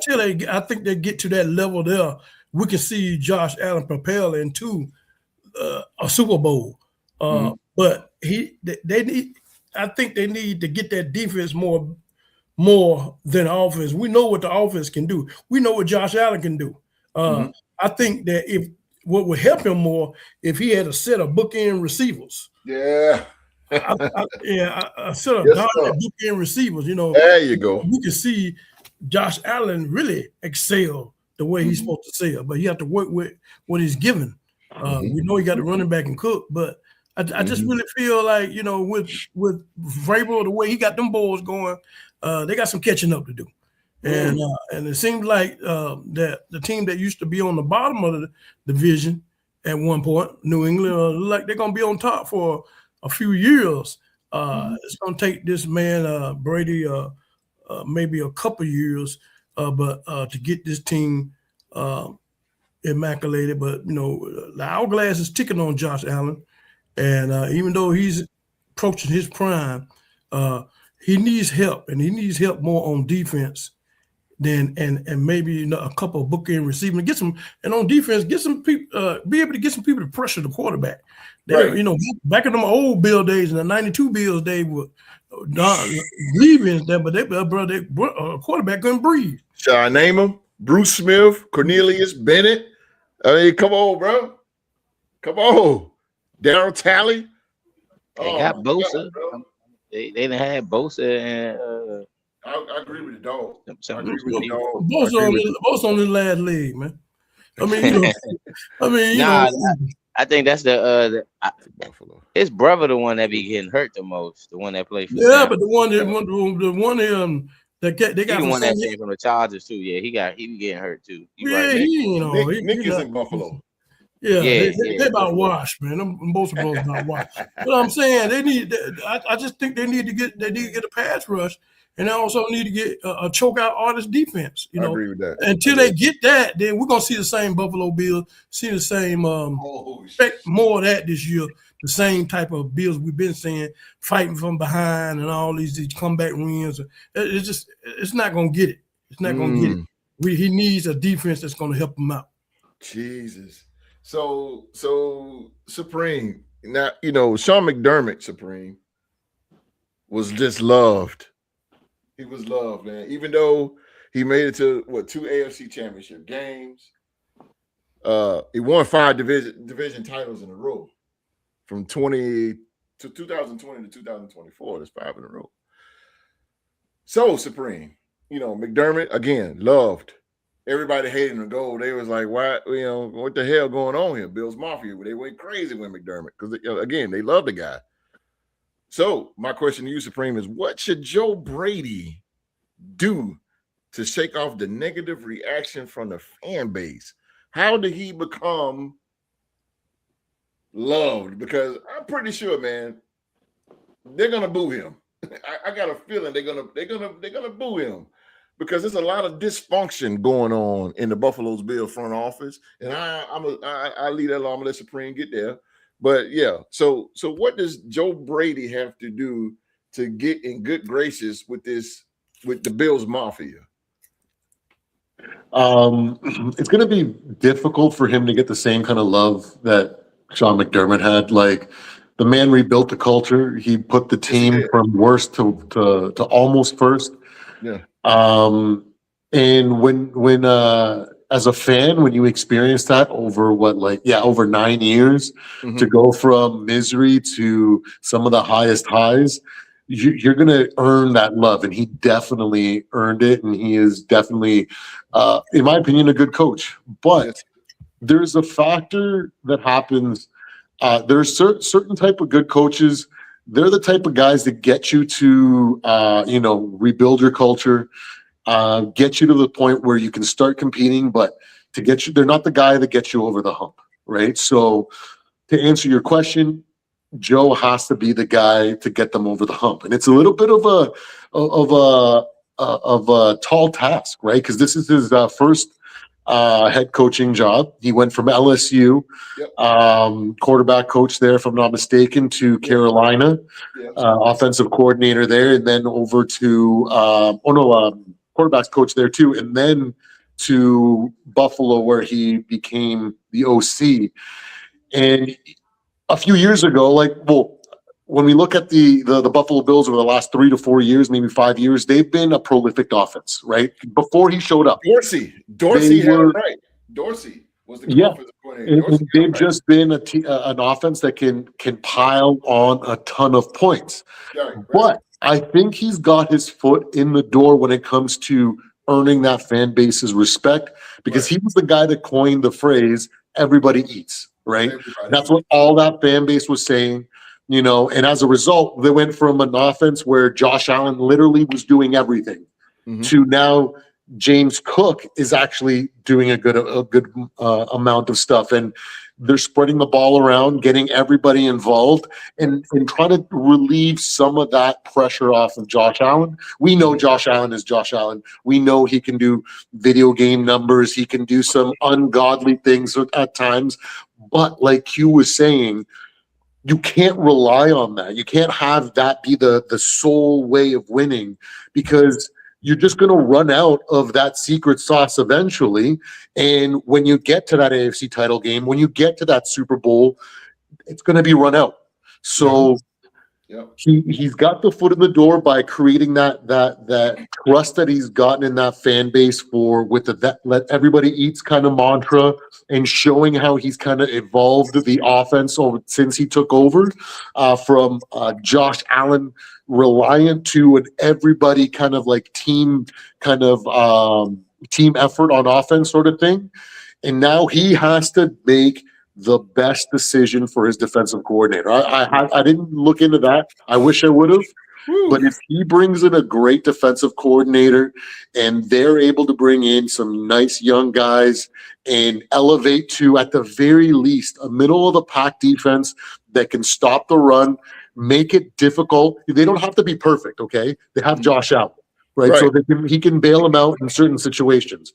think they get to that level there. We can see Josh Allen propel into a Super Bowl, but they need. I think they need to get that defense more than offense. We know what the offense can do. We know what Josh Allen can do. I think that what would help him more if he had a set of bookend receivers. Yeah. A set of bookend receivers. There you go. You can see Josh Allen really excel the way he's supposed to excel, but you have to work with what he's given. We know he got the running back and Cook, but I just really feel like, with Vrabel, the way he got them boys going, they got some catching up to do. And it seems like that the team that used to be on the bottom of the division at one point, New England, like they're gonna be on top for a few years. It's gonna take this man Brady maybe a couple years, but to get this team immaculated. But the hourglass is ticking on Josh Allen, and even though he's approaching his prime, he needs help, and he needs help more on defense. And maybe a couple of bookend receiving, get some, and on defense, get some people, be able to get some people to pressure the quarterback. Back in them old Bill days, in the '92 Bills, they were not leaving them, but their quarterback couldn't breathe. Shall I name them? Bruce Smith, Cornelius Bennett. I mean, come on, bro. Come on, Darryl Talley. They got Bosa. They didn't have Bosa and. I agree with the dog. Both on his last leg, man. I think that's his brother, the one that be getting hurt the most, the one that played for. Yeah, but the one that they got the one that came from the Chargers too. Yeah, he be getting hurt too. Nick is in Buffalo. Yeah, they about washed, man. Them both of them about washed. But I'm saying they need. I just think they need to get a pass rush. And they also need to get a chokeout artist defense. I agree with that. Until they get that, then we're gonna see the same Buffalo Bills, see the same expect more of that this year. The same type of Bills we've been seeing, fighting from behind and all these comeback wins. It's not gonna get it. It's not gonna get it. He needs a defense that's gonna help him out. Jesus. So Supreme. Now Sean McDermott, Supreme, was just loved. He was loved, man. Even though he made it to 2 AFC championship games, he won 5 division titles in a row, from 2020 to 2024. That's 5 in a row. So Supreme, McDermott again loved. Everybody hated him to go. They was like, "Why? What the hell going on here?" Bills Mafia. They went crazy with McDermott because again they love the guy. So my question to you, Supreme, is what should Joe Brady do to shake off the negative reaction from the fan base? How did he become loved? Because I'm pretty sure, man, they're gonna boo him. I got a feeling they're gonna boo him because there's a lot of dysfunction going on in the Buffalo Bills front office, and I leave that alone. I'm gonna let Supreme get there. But yeah, so what does Joe Brady have to do to get in good graces with the Bills Mafia? It's going to be difficult for him to get the same kind of love that Sean McDermott had. Like The man rebuilt the culture. He put the team from worst to almost first. Yeah. And when as a fan, when you experience that over over 9 years, to go from misery to some of the highest highs, you're going to earn that love. And he definitely earned it. And he is definitely, in my opinion, a good coach. But there's a factor that happens. There's certain type of good coaches. They're the type of guys that get you to, rebuild your culture, get you to the point where you can start competing, but to get you, they're not the guy that gets you over the hump, right? So to answer your question, Joe has to be the guy to get them over the hump. And it's a little bit of a tall task, right? Because this is his first head coaching job. He went from LSU, quarterback coach there, if I'm not mistaken, to Carolina, offensive coordinator there, and then over to quarterbacks coach there too, and then to Buffalo, where he became the OC. And a few years ago, when we look at the Buffalo Bills over the last 3 to 4 years, maybe 5 years, they've been a prolific offense, right? Before he showed up. Dorsey had it right. Dorsey was the offensive coordinator. They've just been an offense that can pile on a ton of points. Right. But I think he's got his foot in the door when it comes to earning that fan base's respect, because he was the guy that coined the phrase, everybody eats, right? That's what all that fan base was saying. And as a result, they went from an offense where Josh Allen literally was doing everything to now James Cook is actually doing a good amount of stuff, and they're spreading the ball around, getting everybody involved, and trying to relieve some of that pressure off of Josh Allen. We know Josh Allen is Josh Allen. We know he can do video game numbers. He can do some ungodly things at times, but like Q was saying, you can't rely on that. You can't have that be the sole way of winning, because you're just going to run out of that secret sauce eventually. And when you get to that AFC title game, when you get to that Super Bowl, it's going to be run out. So he's got the foot in the door by creating that trust that he's gotten in that fan base with the let everybody eats kind of mantra, and showing how he's kind of evolved the offense since he took over from Josh Allen reliant to an everybody kind of like team effort on offense sort of thing. And now he has to make the best decision for his defensive coordinator. I didn't look into that. I wish I would have. But if he brings in a great defensive coordinator and they're able to bring in some nice young guys and elevate to, at the very least, a middle of the pack defense that can stop the run, make it difficult. They don't have to be perfect, okay? They have Josh Allen, right? So he can bail them out in certain situations,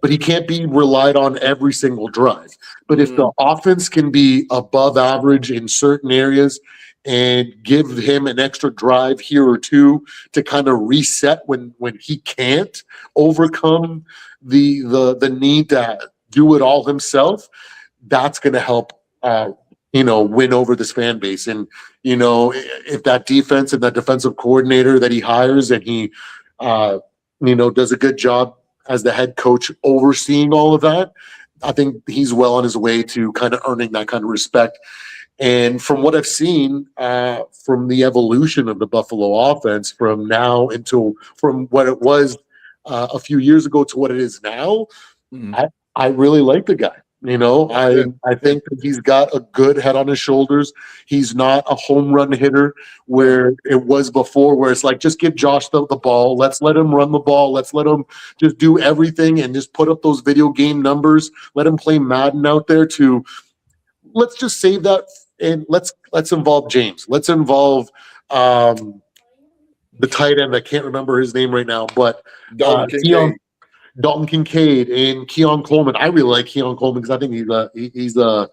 but he can't be relied on every single drive. But if the offense can be above average in certain areas and give him an extra drive here or two to kind of reset when he can't overcome the need to do it all himself, that's going to help win over this fan base. And if that defense and that defensive coordinator that he hires and he does a good job as the head coach overseeing all of that, I think he's well on his way to kind of earning that kind of respect. And from what I've seen from the evolution of the Buffalo offense from what it was a few years ago to what it is now, I really like the guy. I think that he's got a good head on his shoulders. He's not a home run hitter where it was before, where it's like, just give Josh the ball. Let's let him run the ball. Let's let him just do everything and just put up those video game numbers. Let him play Madden out there to, let's just save that. And let's involve James. Let's involve the tight end. I can't remember his name right now, but Dalton Kincaid and Keon Coleman. I really like Keon Coleman because I think he's a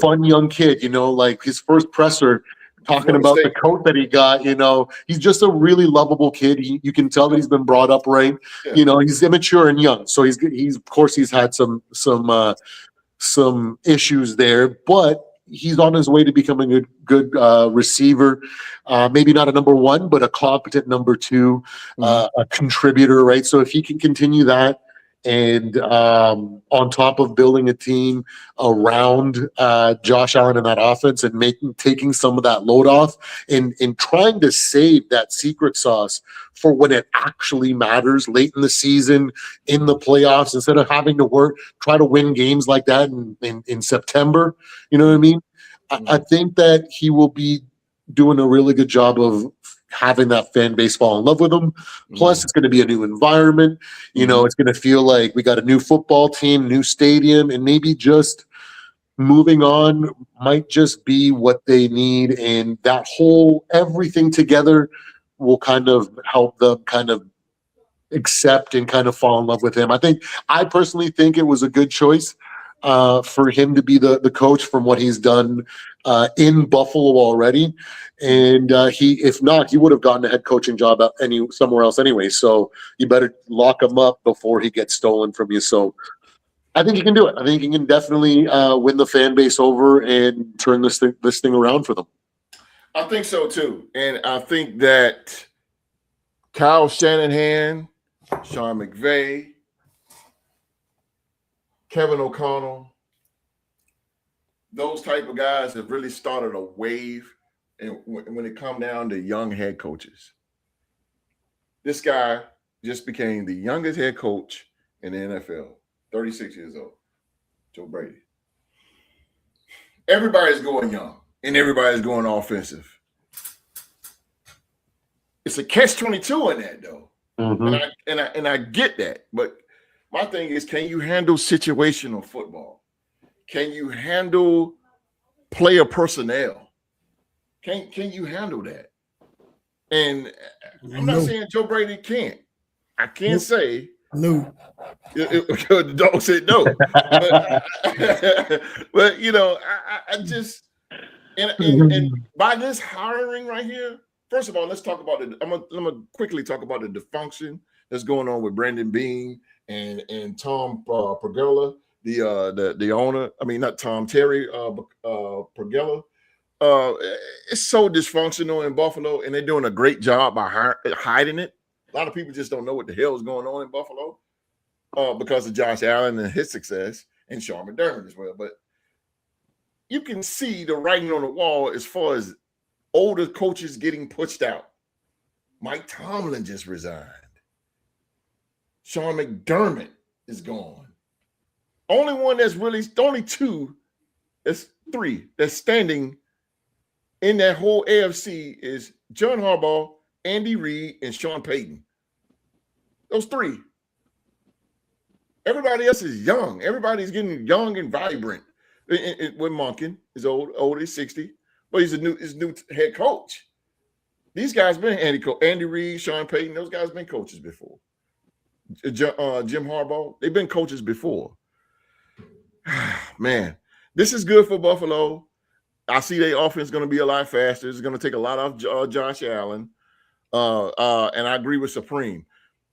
fun young kid. Like his first presser, talking about the coat that he got. He's just a really lovable kid. You can tell that he's been brought up right. Yeah. He's immature and young, so he's of course he's had some issues there, but he's on his way to becoming a good receiver. Maybe not a number one, but a competent number two, a contributor, right? So if he can continue that, and on top of building a team around Josh Allen in that offense and taking some of that load off and trying to save that secret sauce for when it actually matters late in the season, in the playoffs, instead of having to try to win games like that in September. You know what I mean? I think that he will be doing a really good job of having that fan base fall in love with him. Plus, it's going to be a new environment. You know, it's going to feel like we got a new football team, new stadium, and maybe just moving on might just be what they need. And that whole everything together will kind of help them kind of accept and kind of fall in love with him. I personally think it was a good choice for him to be the coach from what he's done in Buffalo already. And if not, he would have gotten a head coaching job somewhere else anyway. So you better lock him up before he gets stolen from you. So I think he can do it. I think he can definitely win the fan base over and turn this thing around for them. I think so too. And I think that Kyle Shanahan, Sean McVay, Kevin O'Connell, those type of guys have really started a wave. And when it come down to young head coaches, this guy just became the youngest head coach in the NFL, 36 years old, Joe Brady. Everybody's going young and everybody's going offensive. It's a catch-22 in that, though. And I get that. But my thing is, can you handle situational football? Can you handle player personnel? Can you handle that? And I'm not saying Joe Brady can't. I can't say no. The dog said no. But you know, I just and by this hiring right here, first of all, let's talk about it. I'm gonna quickly talk about the dysfunction that's going on with Brandon Beane and Tom Pergella, the owner. I mean, not Tom, Terry Pergella. It's so dysfunctional in Buffalo, and they're doing a great job by hiding it. A lot of people just don't know what the hell is going on in Buffalo because of Josh Allen and his success, and Sean McDermott as well. But you can see the writing on the wall as far as older coaches getting pushed out. Mike Tomlin just resigned. Sean McDermott is gone. Only three that's standing in that whole AFC is John Harbaugh, Andy Reid, and Sean Payton. Those three. Everybody else is young. Everybody's getting young and vibrant. When Monken is old, he's 60, but he's new head coach. These guys been Andy Reid, Sean Payton. Those guys been coaches before. Jim Harbaugh, they've been coaches before. Man, this is good for Buffalo. I see their offense is going to be a lot faster. It's going to take a lot off Josh Allen. And I agree with Supreme.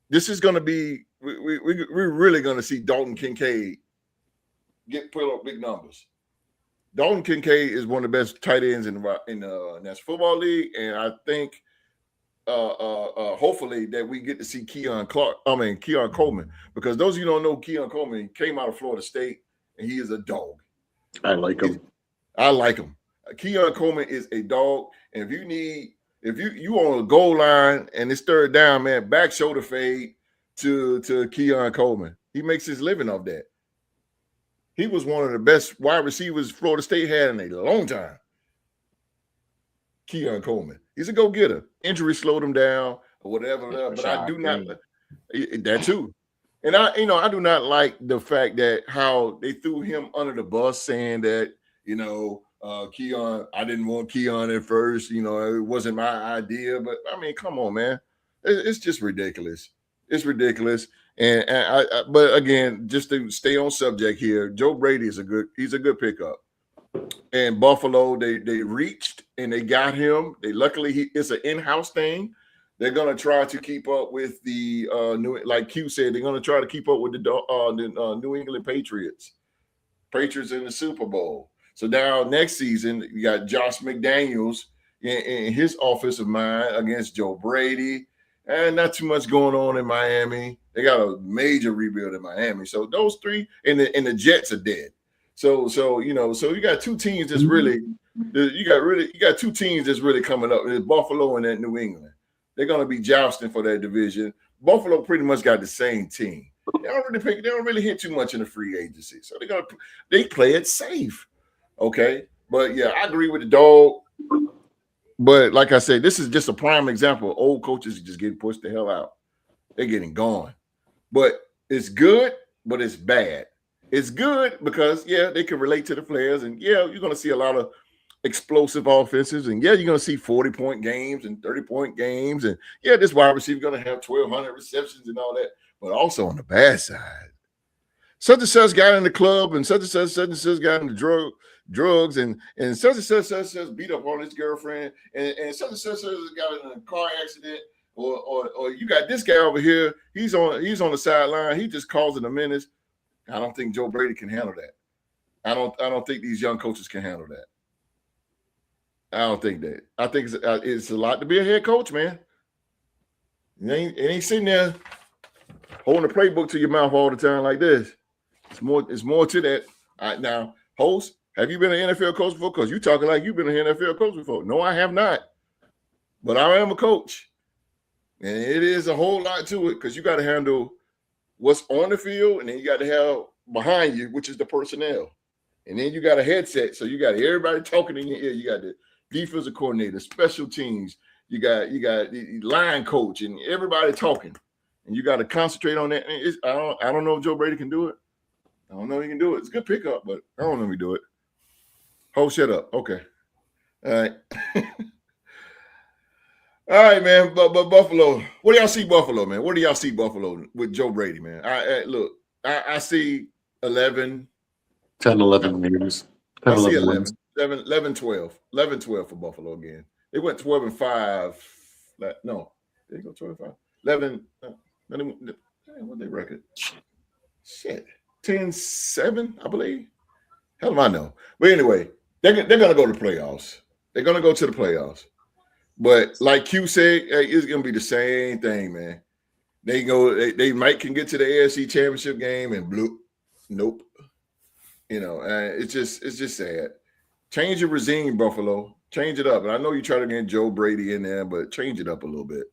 This is going to be we're really going to see Dalton Kincaid put up big numbers. Dalton Kincaid is one of the best tight ends in the National Football League, and I think hopefully that we get to see Keon Coleman, because those of you who don't know, Keon Coleman came out of Florida State, and he is a dog. I like him. Keon Coleman is a dog, and if you on a goal line and it's third down, man, back shoulder fade to Keon Coleman. He makes his living off that. He was one of the best wide receivers Florida State had in a long time. Keon Coleman. He's a go-getter. Injury slowed him down or whatever, but I do not that too. And I do not like the fact that how they threw him under the bus, saying that, Keon, I didn't want Keon at first, it wasn't my idea. But I mean, come on, man. It's just ridiculous. It's ridiculous. But again, just to stay on subject here, Joe Brady is a good pickup. And Buffalo, they reached and they got him. Luckily it's an in-house thing. They're gonna try to keep up with the like Q said, they're gonna try to keep up with the New England Patriots in the Super Bowl. So now next season, you got Josh McDaniels in his offensive mind against Joe Brady. And not too much going on in Miami. They got a major rebuild in Miami. So those three, and the Jets are dead. So you got two teams that's really you got two teams that's really coming up. It's Buffalo and then New England. They're gonna be jousting for that division. Buffalo pretty much got the same team. They don't really hit too much in the free agency. So they play it safe. Okay. But yeah, I agree with the dog. But like I said, this is just a prime example of old coaches just getting pushed the hell out. They're getting gone. But it's good, but it's bad. It's good because, yeah, they can relate to the players. And, yeah, you're going to see a lot of explosive offenses. And, yeah, you're going to see 40-point games and 30-point games. And, yeah, this wide receiver is going to have 1,200 receptions and all that. But also on the bad side, such and such got in the club and such and such got in the drugs and such and such beat up on his girlfriend and such and such got in a car accident or you got this guy over here, he's on the sideline, he just causing a menace. I don't think Joe Brady can handle that. I don't think these young coaches can handle that. I don't think that. I think it's a lot to be a head coach, man. It ain't sitting there holding a playbook to your mouth all the time like this. It's more to that. Now, host, have you been an NFL coach before? Because you talking like you've been an NFL coach before. No, I have not. But I am a coach. And it is a whole lot to it because you got to handle what's on the field, and then you got to have behind you, which is the personnel. And then you got a headset, so you got everybody talking in your ear. You got the defensive coordinator, special teams. You got the line coach, and everybody talking. And you got to concentrate on that. I don't know if Joe Brady can do it. I don't know if he can do it. It's a good pickup, but I don't know if he do it. Oh, shut up. Okay. All right. All right, man. But Buffalo, what do y'all see Buffalo, man? What do y'all see Buffalo with Joe Brady, man? I see 11. 10, 11 years. 10, I see 11, 12 for Buffalo again. They went 12-5. No, they go 12-5. 11. What they record? Shit. 10-7, I believe. Hell do I know. But anyway, they're going to go to the playoffs. They're going to go to the playoffs. But like Q said, it's going to be the same thing, man. They might can get to the AFC Championship game and bloop. Nope. It's just sad. Change your regime, Buffalo. Change it up. And I know you try to get Joe Brady in there, but change it up a little bit.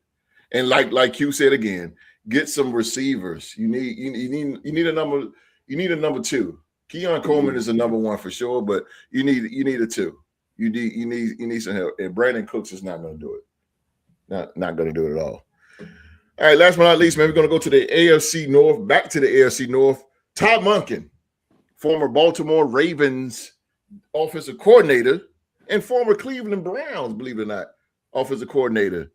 And like Q said again, get some receivers. You need a number two. Keon Coleman is a number one for sure, but you need a two. You need some help. And Brandon Cooks is not going to do it. Not going to do it at all. All right, last but not least, man, we're going to go to the AFC North. Back to the AFC North. Todd Monken, former Baltimore Ravens offensive coordinator and former Cleveland Browns, believe it or not, offensive coordinator,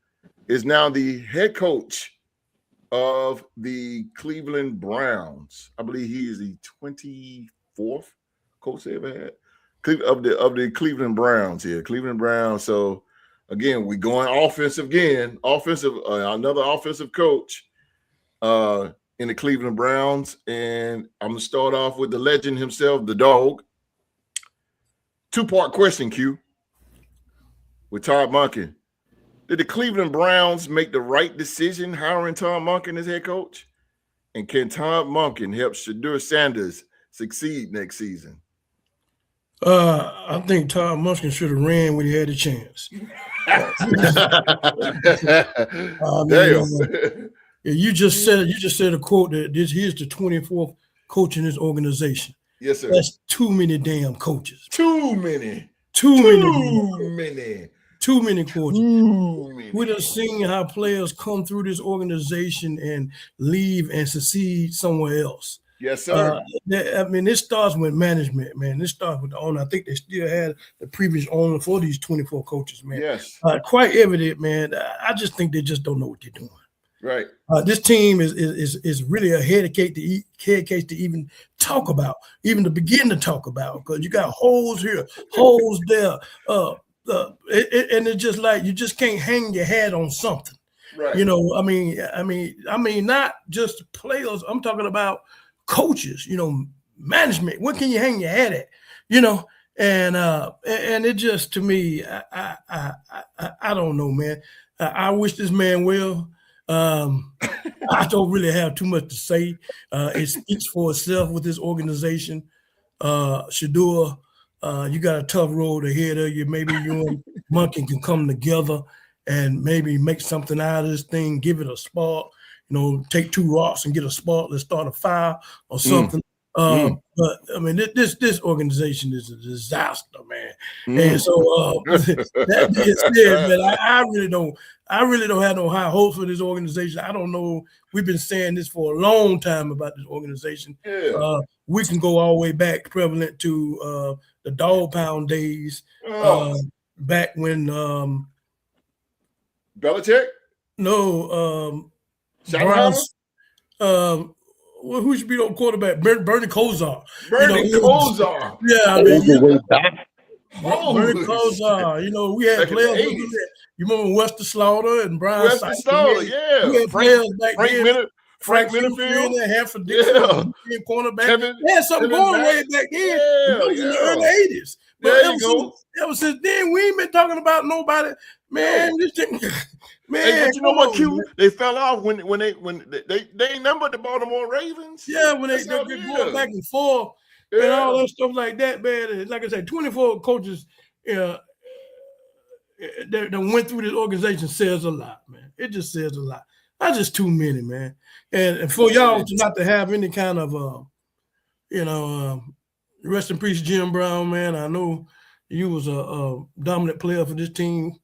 is now the head coach of the Cleveland Browns. I believe he is the 24th coach they ever had of the Cleveland Browns here. Cleveland Browns. So again, we going offensive again. Another offensive coach in the Cleveland Browns. And I'm gonna start off with the legend himself, the dog. Two-part question, Q. With Todd Monken. Did the Cleveland Browns make the right decision hiring Todd Monken as head coach? And can Todd Monken help Shadur Sanders succeed next season? I think Todd Monken should have ran when he had a chance. You just said a quote that he's the 24th coach in this organization. Yes, sir. That's too many damn coaches. Too many coaches. We done seen how players come through this organization and leave and succeed somewhere else. Yes, sir. This starts with management, man. This starts with the owner. I think they still had the previous owner for these 24 coaches, man. Yes. Quite evident, man. I just think they just don't know what they're doing. Right. This team is really a head case to even talk about, even to begin to talk about, because you got holes here, holes there. And it's just like you just can't hang your hat on something. Right. I mean, not just players. I'm talking about coaches. Management. What can you hang your hat at? And it just, to me, I don't know, man. I wish this man well. I don't really have too much to say. It speaks for itself with this organization. Shedeur, you got a tough road ahead of you. Maybe you and Monken can come together and maybe make something out of this thing, give it a spark, take 2 rocks and get a spark, let's start a fire or something. But I mean, this organization is a disaster, man. And so that being said, man, I really don't have no high hopes for this organization. I don't know. We've been saying this for a long time about this organization. Yeah. We can go all the way back prevalent to the dog pound days, back when Belichick? No, Browns. Who should be on quarterback? Bernie Kosar. Bernie Kosar. Yeah, I mean, way back. Bernie Kosar. We had players. You remember Wester Slaughter and Brian Wester Slaughter, yeah. We had players back then. Frank Minifield, Hanford Dixon, cornerback. They had something going way back then. It was in the early 80s. But ever since then, we ain't been talking about nobody. Man, this thing, man. Hey, but you know what, Q? They fell off when they numbered the Baltimore Ravens. Yeah, when they going back and forth and all that stuff like that, man. And like I said, 24 coaches that went through this organization says a lot, man. It just says a lot. That's just too many, man. And for y'all to not to have any kind of, rest in peace, Jim Brown, man. I know you was a dominant player for this team,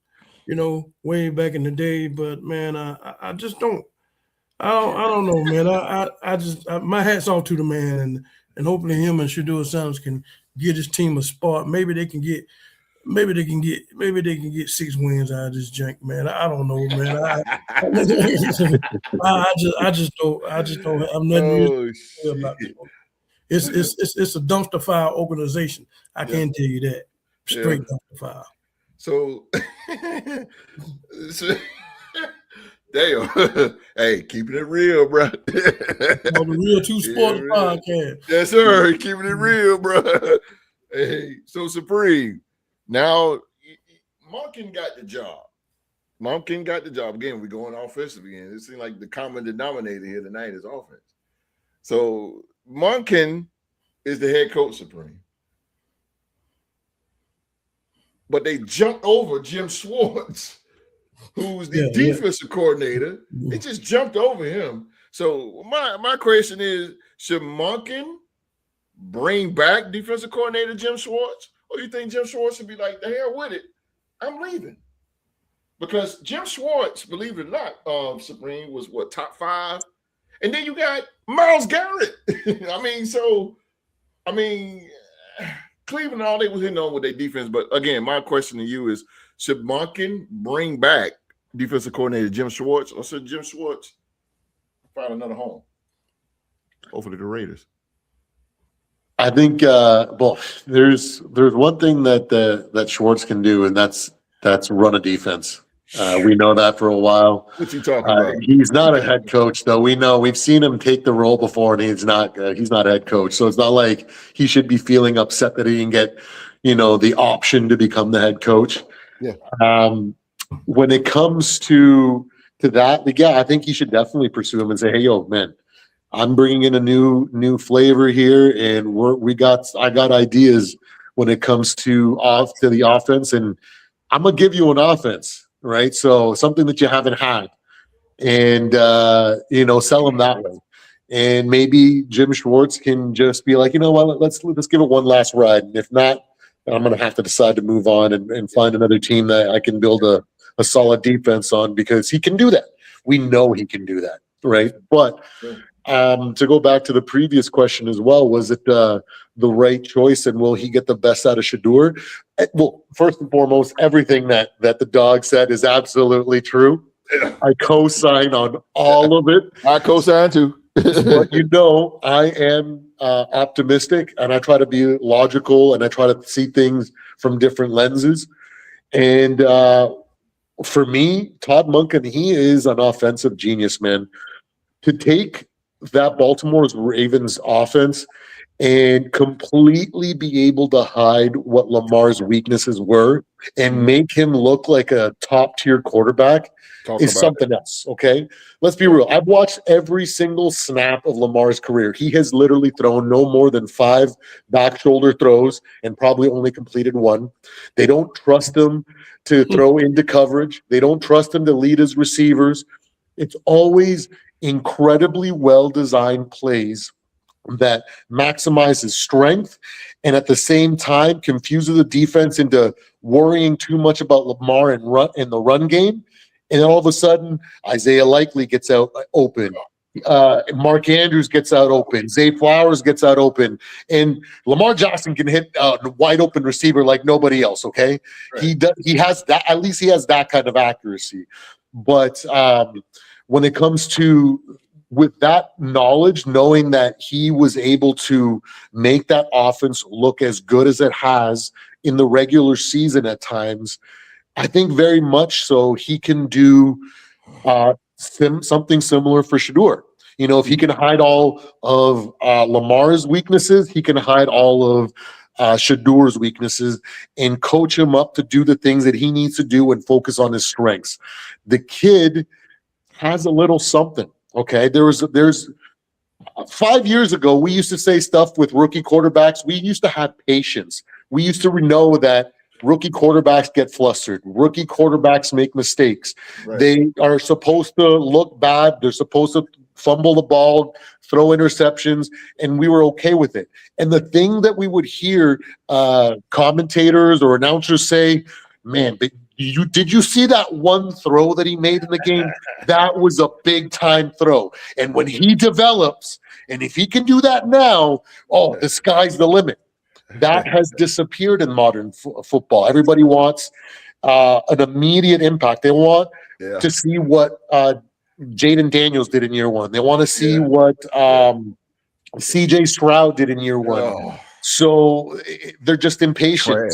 way back in the day. But man, I just don't. I don't know, man. I just my hat's off to the man, and hopefully him and Shedeur Sanders can get his team a spot. Maybe they can get 6 wins out of this junk, man. I don't know, man. I just don't have nothing to say about it. It's a dumpster fire organization. I can tell you that. Straight dumpster fire. So damn. Hey, keeping it real, bro. The Real 2 Sports podcast. Yes, sir. Keeping it real, bro. Hey, so Supreme. Now, Monken got the job. Again, we're going offensive again. It seems like the common denominator here tonight is offense. So Monken is the head coach, Supreme. But they jumped over Jim Schwartz, who's the defensive coordinator. They just jumped over him. So my question is, should Monken bring back defensive coordinator Jim Schwartz? Or you think Jim Schwartz should be like, the hell with it, I'm leaving? Because Jim Schwartz, believe it or not, Supreme was top 5? And then you got Myles Garrett. Cleveland, all they was hitting on with their defense. But again, my question to you is, should Monken bring back defensive coordinator Jim Schwartz, or should Jim Schwartz find another home? Hopefully the Raiders. I think there's one thing that Schwartz can do, and that's run a defense. We know that for a while. What's he talking about? He's not a head coach, though. We know we've seen him take the role before, and he's not a head coach. So it's not like he should be feeling upset that he didn't get the option to become the head coach. Yeah. When it comes to that, I think he should definitely pursue him and say, "Hey, yo, man, I'm bringing in a new flavor here, and I got ideas when it comes to the offense, and I'm gonna give you an offense, right? So something that you haven't had, and sell them that way. And maybe Jim Schwartz can just be like, let's give it one last ride, and if not, I'm gonna have to decide to move on and find another team that I can build a solid defense on, because he can do that. We know he can do that, right? But to go back to the previous question as well, was it the right choice, and will he get the best out of Shedeur? Well, first and foremost, everything that the dog said is absolutely true. I co-sign on all of it. I co-sign too. But I am optimistic, and I try to be logical, and I try to see things from different lenses. And for me, Todd Monken, he is an offensive genius, man. To take that Baltimore's Ravens offense and completely be able to hide what Lamar's weaknesses were and make him look like a top-tier quarterback is something else, okay? Let's be real. I've watched every single snap of Lamar's career. He has literally thrown no more than 5 back shoulder throws and probably only completed 1. They don't trust him to throw into coverage. They don't trust him to lead his receivers. It's always incredibly well-designed plays that maximizes strength and at the same time confuses the defense into worrying too much about Lamar and the run game. And then all of a sudden, Isaiah Likely gets out open. Mark Andrews gets out open. Zay Flowers gets out open. And Lamar Jackson can hit a wide open receiver like nobody else, okay? Right. He has that. At least he has that kind of accuracy. But when it comes to with that knowledge, knowing that he was able to make that offense look as good as it has in the regular season at times, I think very much so he can do something similar for Shedeur. You know, if he can hide all of Lamar's weaknesses, he can hide all of Shedeur's weaknesses and coach him up to do the things that he needs to do and focus on his strengths. The kid has a little something. Okay, there's 5 years ago, we used to say stuff with rookie quarterbacks. We used to have patience. We used to know that rookie quarterbacks get flustered. Rookie quarterbacks make mistakes. Right. They are supposed to look bad. They're supposed to fumble the ball, throw interceptions, and we were okay with it. And the thing that we would hear commentators or announcers say, man, did you see that one throw that he made in the game? That was a big time throw. And when he develops, and if he can do that now, the sky's the limit. That has disappeared in modern football. Everybody wants an immediate impact. They want to see what Jaden Daniels did in year 1. They want to see what CJ Stroud did in year 1. Oh. So they're just impatient.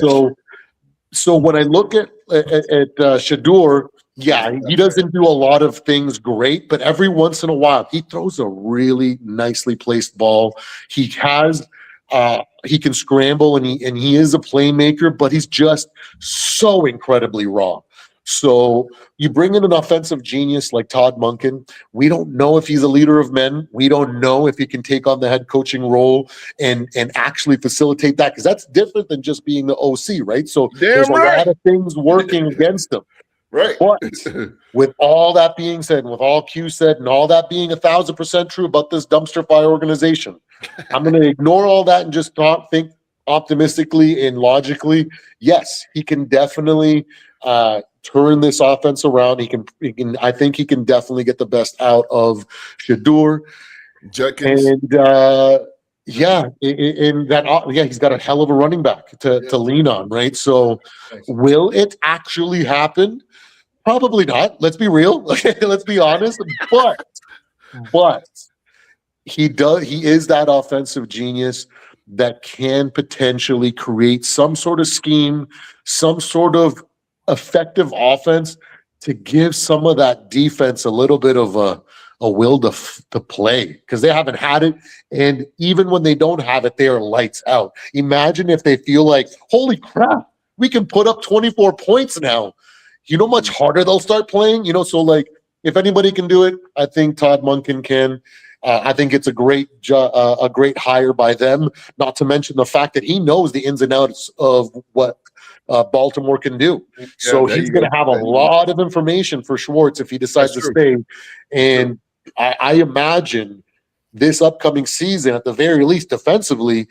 So when I look at Shedeur, he doesn't do a lot of things great, but every once in a while he throws a really nicely placed ball. He has he can scramble and he is a playmaker, but he's just so incredibly raw. So you bring in an offensive genius like Todd Monken. We don't know if he's a leader of men. We don't know if he can take on the head coaching role and actually facilitate that, because that's different than just being the OC, right? So there's a lot of things working against him. Right. But with all that being said, and with all Q said, and all that being 1,000% true about this dumpster fire organization, I'm going to ignore all that and just think optimistically and logically. Yes, he can definitely turn this offense around. He can. I think he can definitely get the best out of Shedeur. Judkins. And he's got a hell of a running back to lean on, right? So, will it actually happen? Probably not. Let's be real. Let's be honest. But he does. He is that offensive genius that can potentially create some sort of scheme, some sort of effective offense to give some of that defense a little bit of a will to play, because they haven't had it. And even when they don't have it, they are lights out. Imagine if they feel like, holy crap, we can put up 24 points now. You know how much harder they'll start playing? You know, so like if anybody can do it, I think Todd Monken can. I think it's a great hire by them, not to mention the fact that he knows the ins and outs of what Baltimore can do. So he's going to have a lot of information for Schwartz if he decides to stay. And I imagine this upcoming season, at the very least defensively,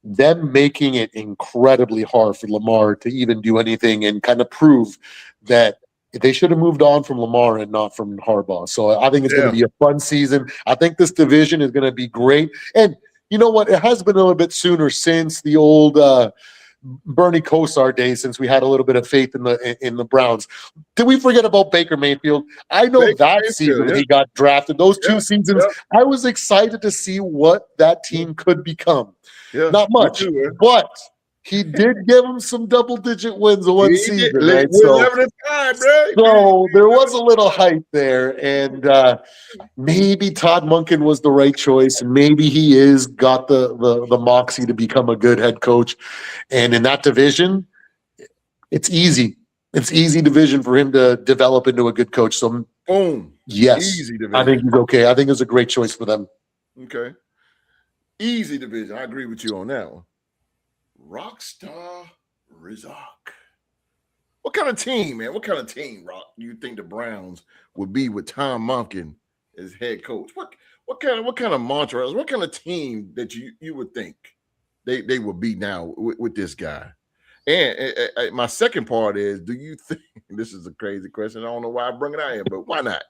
them making it incredibly hard for Lamar to even do anything and kind of prove that they should have moved on from Lamar and not from Harbaugh. So I think it's going to be a fun season. I think this division is going to be great. And you know what? It has been a little bit sooner since the old Bernie Kosar days, since we had a little bit of faith in the Browns. Did we forget about Baker Mayfield? I know season when he got drafted, those 2 seasons, I was excited to see what that team could become. Not much, but he did give him some double-digit wins in one season, right? So, 11 at time, bro. So there was a little hype there, and maybe Todd Monken was the right choice, and maybe he is got the moxie to become a good head coach. And in that division, it's easy. It's easy division for him to develop into a good coach. So, boom. Yes, easy division. I think he's okay. I think it's a great choice for them. Okay. Easy division. I agree with you on that one. Rockstar Rizak. What kind of team, man? What kind of team, Rock, do you think the Browns would be with Tom Monken as head coach? What kind of mantra, what kind of team that you would think they would be now with this guy? And my second part is, do you think, this is a crazy question, I don't know why I bring it out here, but why not?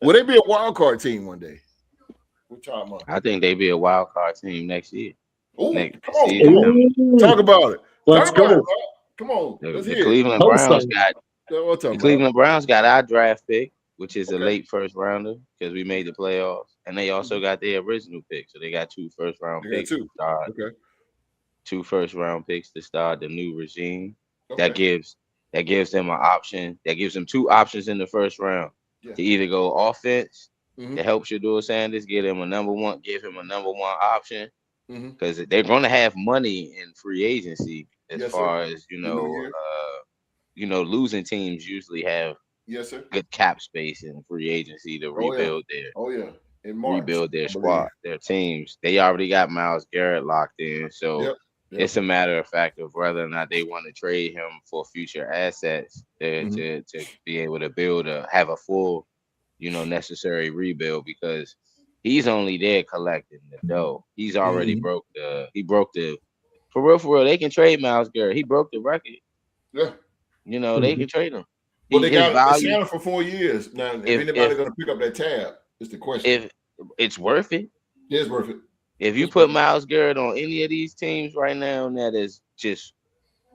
Will they be a wild card team one day? I think they be a wild card team next year. Ooh, come on. Talk about it. Let's go. Come on. The Cleveland Browns got our draft pick, which is a late first rounder because we made the playoffs, and they also got their original pick, so they got 2 first round picks. Okay. 2 first round picks to start the new regime. Okay. That gives them an option. That gives them 2 options in the first round to either go offense to help Shedeur Sanders, give him a number one option because they're going to have money in free agency as far as losing teams usually have good cap space in free agency to rebuild their squad, their teams. They already got Myles Garrett locked in, so. It's a matter of fact of whether or not they want to trade him for future assets to be able to have a full, necessary rebuild because he's only there collecting the dough. He's already for real, they can trade Myles Garrett. He broke the record. Yeah. They can trade him. Well, they got him for 4 years. Now, if anybody's going to pick up that tab, it's the question. If it's worth it. It is worth it. If you put Myles Garrett on any of these teams right now, that is just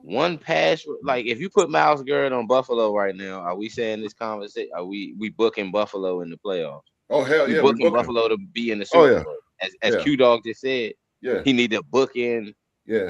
one pass. Like if you put Myles Garrett on Buffalo right now, are we saying this conversation? Are we booking Buffalo in the playoffs? Oh hell yeah, we're booking Buffalo to be in the Super Bowl. As Q Dog just said, he need to book in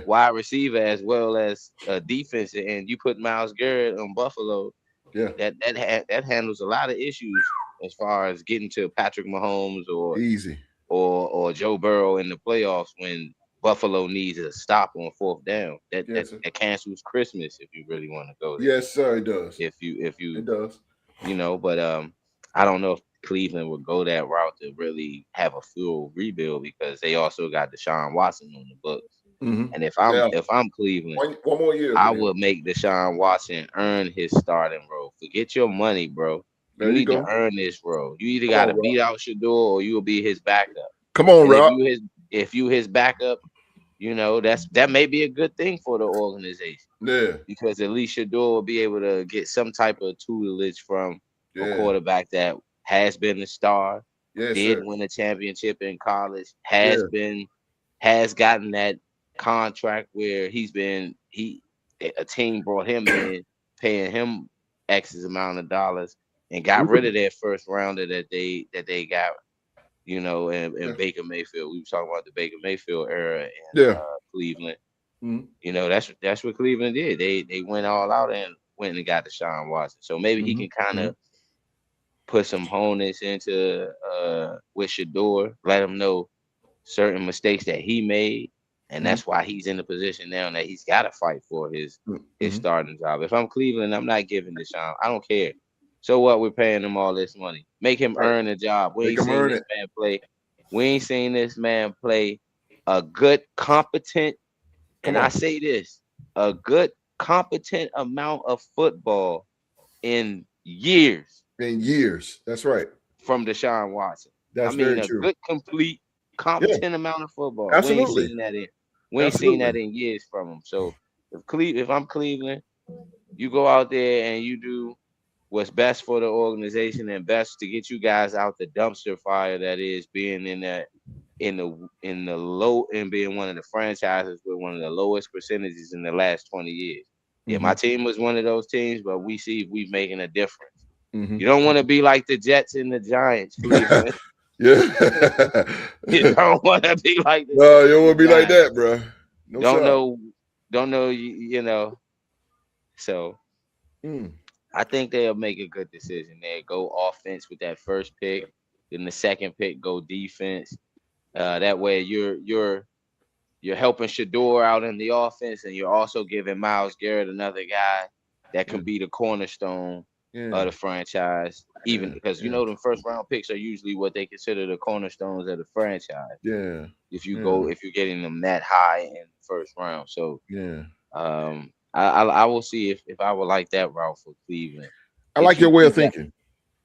wide receiver as well as defense, and you put Myles Garrett on Buffalo. Yeah, that handles a lot of issues as far as getting to Patrick Mahomes or Joe Burrow in the playoffs when Buffalo needs a stop on 4th down. That cancels Christmas if you really want to go there. Yes, sir, it does. If you it does. But I don't know if Cleveland would go that route to really have a full rebuild because they also got Deshaun Watson on the books. And if I'm Cleveland, one more year, I would make Deshaun Watson earn his starting role. Forget your money, bro. You need to earn this role. You either got to beat out Shedeur or you will be his backup. Come on, Rob. If you his backup, that may be a good thing for the organization. Yeah. Because at least Shedeur will be able to get some type of tutelage from a quarterback that has been a star, win a championship in college, has gotten that contract where a team brought him in, paying him X amount of dollars. And got rid of their first rounder that they got, in Baker Mayfield. We were talking about the Baker Mayfield era in Cleveland. That's what Cleveland did. They went all out and went and got Deshaun Watson. So maybe he can kind of put some honus into with Shedeur, let him know certain mistakes that he made, and that's why he's in the position now that he's got to fight for his starting job. If I'm Cleveland, I'm not giving Deshaun. I don't care. So what? We're paying him all this money. Make him earn a job. We ain't seen this man play. We ain't seen this man play a good, competent, and I say this, a good, competent amount of football in years. That's right. From Deshaun Watson. That's very true. A good, complete, competent amount of football. Absolutely. We ain't seen that in years from him. So if I'm Cleveland, you go out there and you do what's best for the organization and best to get you guys out the dumpster fire that is being in the low and being one of the franchises with one of the lowest percentages in the last 20 years. Yeah, my team was one of those teams, but we see we're making a difference. You don't want to be like the Jets and the Giants, Cleveland. You don't want to be like No, you don't want to be like that, bro. Don't know don't know, you know. So I think they'll make a good decision there. Go offense with that first pick, then the second pick go defense. That way you're helping Shador out in the offense, and you're also giving Myles Garrett another guy that can be the cornerstone of the franchise. Even because you know them first round picks are usually what they consider the cornerstones of the franchise. Yeah. If you're getting them that high in the first round, so I will see if I would like that route for Cleveland. I like your way of thinking.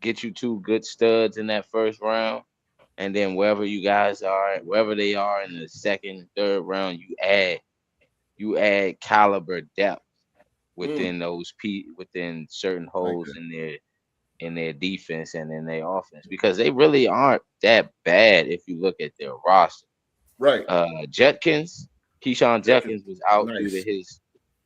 Get you two good studs in that first round, and then wherever you guys are, wherever they are in the second, third round, you add caliber depth within within certain holes in their defense and in their offense, because they really aren't that bad if you look at their roster. Right. Keyshawn Judkins was out due to his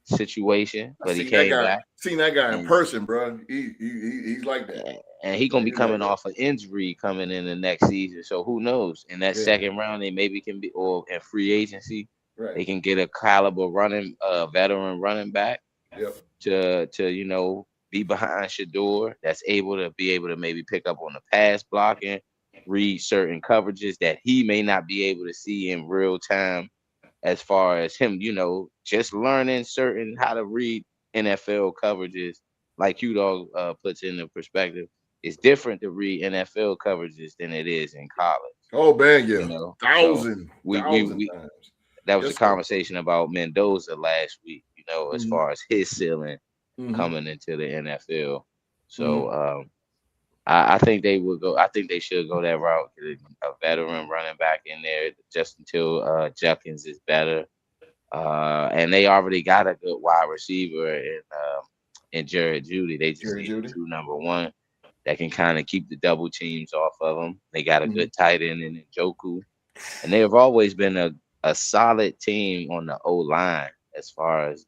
situation, but he came back. Seen that guy in person, bro. He's like that. And he's gonna be coming off an injury coming in the next season. So who knows? In that second round, they maybe can be, or in free agency, they can get a caliber veteran running back to be behind Shador, that's able to maybe pick up on the pass blocking, read certain coverages that he may not be able to see in real time. As far as him, just learning how to read NFL coverages, like Q-Dog puts in the perspective, it's different to read NFL coverages than it is in college. Oh man, thousand times. That was a conversation about Mendoza last week. As far as his ceiling coming into the NFL. So I think they would go. I think they should go that route. Get a veteran running back in there just until Judkins is better. And they already got a good wide receiver in Jared Jeudy. They just need a true number one that can kind of keep the double teams off of them. They got a good tight end in Njoku. And they have always been a solid team on the O-line as far as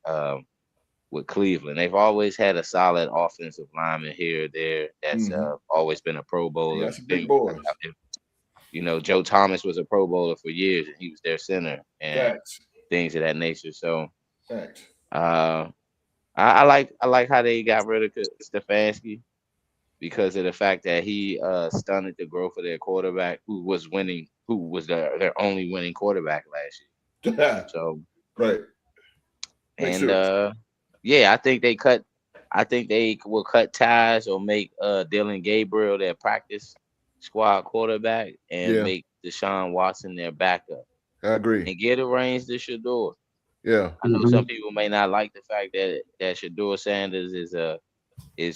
with Cleveland. They've always had a solid offensive lineman here or there that's always been a Pro Bowler. That's big boys. Joe Thomas was a Pro Bowler for years, and he was their center and things of that nature. So I like how they got rid of Stefanski because of the fact that he stunted the growth of their quarterback, who was their only winning quarterback last year. So and I think they will cut ties or make Dylan Gabriel their practice squad quarterback and make Deshaun Watson their backup. I agree. And get a range to Shador. Yeah. I know some people may not like the fact that Shador Sanders is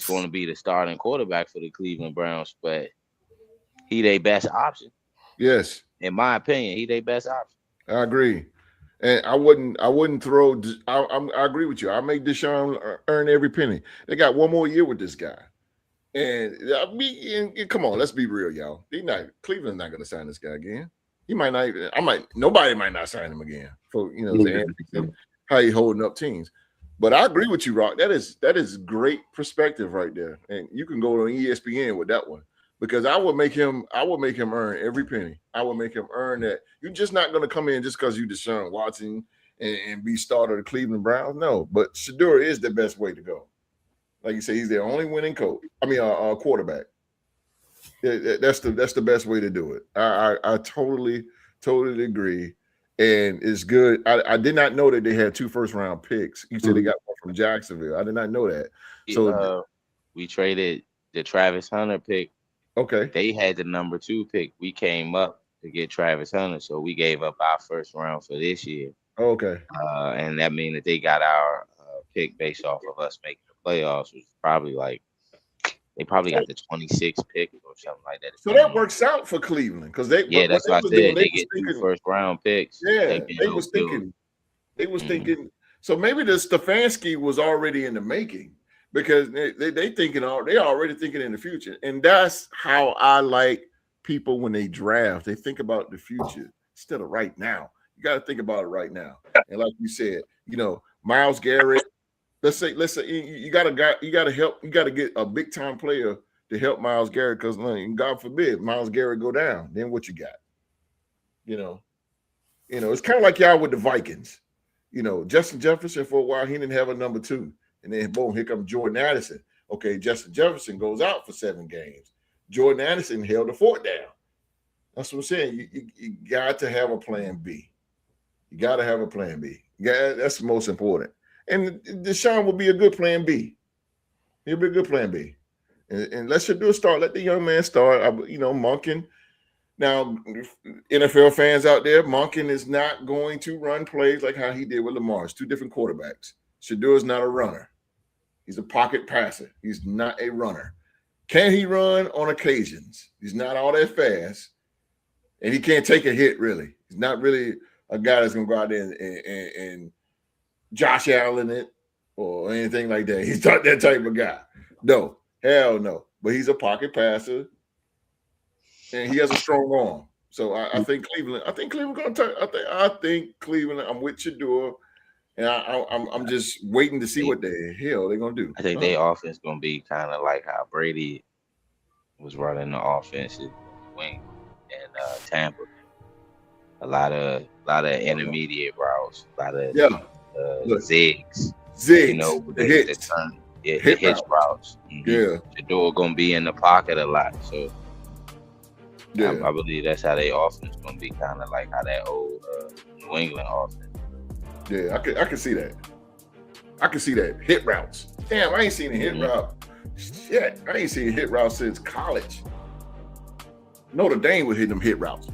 going to be the starting quarterback for the Cleveland Browns, but he their best option. Yes. In my opinion, he their best option. I agree. And I wouldn't throw. I agree with you. I make Deshaun earn every penny. They got one more year with this guy, and come on, let's be real, y'all. Cleveland's not going to sign this guy again. He might not. Nobody might not sign him again for how he holding up teams. But I agree with you, Rock. That is great perspective right there, and you can go on ESPN with that one. Because I would make him earn every penny. I would make him earn that. You're just not going to come in just because you Deshaun Watson and be starter of the Cleveland Browns. No, but Shador is the best way to go. Like you say, he's their only winning quarterback. That's the best way to do it. I totally agree, and it's good. I did not know that they had 2 first-round picks. You said they got one from Jacksonville. I did not know that. So we traded the Travis Hunter pick. Okay. They had the number 2 pick. We came up to get Travis Hunter, so we gave up our first round for this year. Okay. And that means that they got our pick based off of us making the playoffs, which is probably they probably got the 26th pick or something like that. So that works out for Cleveland because that's what I said. They get 2 first round picks. Yeah, they was thinking. So maybe the Stefanski was already in the making. Because they already thinking in the future. And that's how I like people when they draft. They think about the future instead of right now. You got to think about it right now. And like you said, Myles Garrett, let's say you got to get a big time player to help Myles Garrett because God forbid Myles Garrett go down. Then what you got? It's kind of like y'all with the Vikings. Justin Jefferson for a while, he didn't have a number 2. And then boom, here comes Jordan Addison. Okay, Justin Jefferson goes out for 7 games. Jordan Addison held the fort down. That's what I'm saying. You got to have a plan B. You got to have a plan B. Yeah, that's the most important. And Deshaun will be a good plan B. He'll be a good plan B. And let's just do a start. Let the young man start. Monken. Now, NFL fans out there, Monken is not going to run plays like how he did with Lamar. It's 2 different quarterbacks. Shedeur is not a runner. He's a pocket passer. He's not a runner. Can he run on occasions? He's not all that fast. And he can't take a hit, really. He's not really a guy that's going to go out there and Josh Allen it or anything like that. He's not that type of guy. No, hell no. But he's a pocket passer. And he has a strong arm. So I think Cleveland going to turn. I think Cleveland, I'm with Shedeur. And I'm just waiting to see what the hell they're going to do. I think their offense going to be kind of like how Brady was running the offense in wing and Tampa. A lot of intermediate routes, a lot of zigs. The hits. The hitch routes. Mm-hmm. Yeah. Shedeur going to be in the pocket a lot. So yeah. I believe that's how their offense going to be kind of like how that old New England offense. Yeah, I can see that. I can see that. Hit routes. Damn, I ain't seen a hit route. Shit, I ain't seen a hit route since college. Notre Dame would hit them hit routes.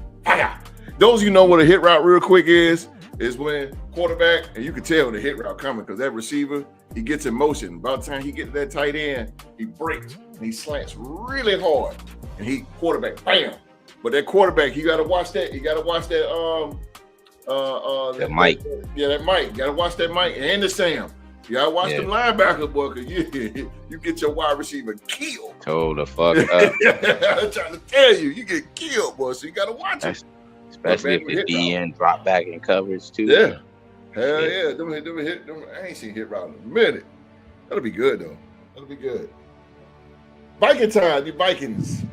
Those know what a hit route real quick is when quarterback, and you can tell the hit route coming because that receiver, he gets in motion. By the time he gets to that tight end, he breaks and he slants really hard. And he quarterback, bam. But that quarterback, you got to watch that. You got to watch that that Mike. That Mike. You got to watch that Mike and the Sam. You got to watch them linebacker, boy, because you get your wide receiver killed. Told the fuck up. I'm trying to tell you, you get killed, boy, so you got to watch it. Especially if the DN drop back in coverage, too. Yeah. Hell yeah. Them hit, I ain't seen hit route in a minute. That'll be good, though. That'll be good. Viking time, the Vikings.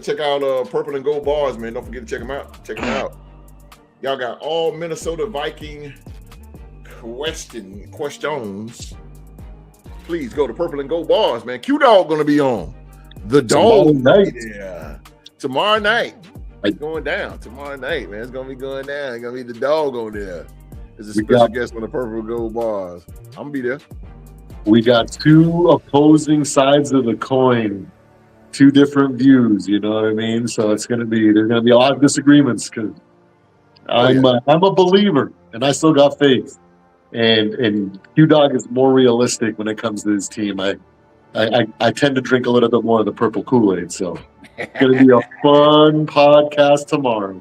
Check out Purple and Gold Bars, man. Don't forget to check them out. Y'all got all Minnesota Viking questions. Please go to Purple and Gold Bars, man. Q-Dog gonna be on. The dog. Tomorrow night. It's going down. Tomorrow night, man. It's gonna be going down. It's gonna be the dog on there. There's a special guest on the Purple and Gold Bars. I'm gonna be there. We got 2 opposing sides of the coin, 2 different views. You know what I mean? So there's gonna be a lot of disagreements because I'm a believer and I still got faith. And Q-Dog is more realistic when it comes to his team. I tend to drink a little bit more of the purple Kool-Aid, so it's going to be a fun podcast tomorrow.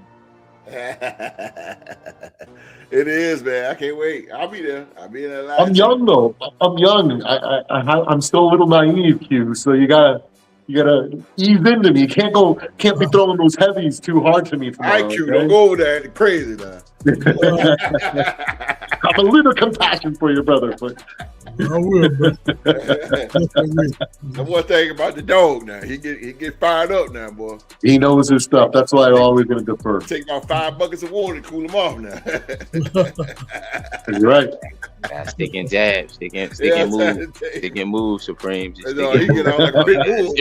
It is, man. I can't wait. I'll be there. I'll be there live. I'm young, though. I'm young. I'm still a little naive, Q, so you gotta ease into me. You can't be throwing those heavies too hard to me tomorrow. All right, Q, don't go over there. It's crazy now. Have a little compassion for your brother, but I will, bro. The one thing about the dog now, he get fired up now, boy. He knows his stuff. That's why I'm always going to defer. Take about 5 buckets of water to cool him off now. You're right. Stick and jab, stick and move, Supreme. He get out like a big bull.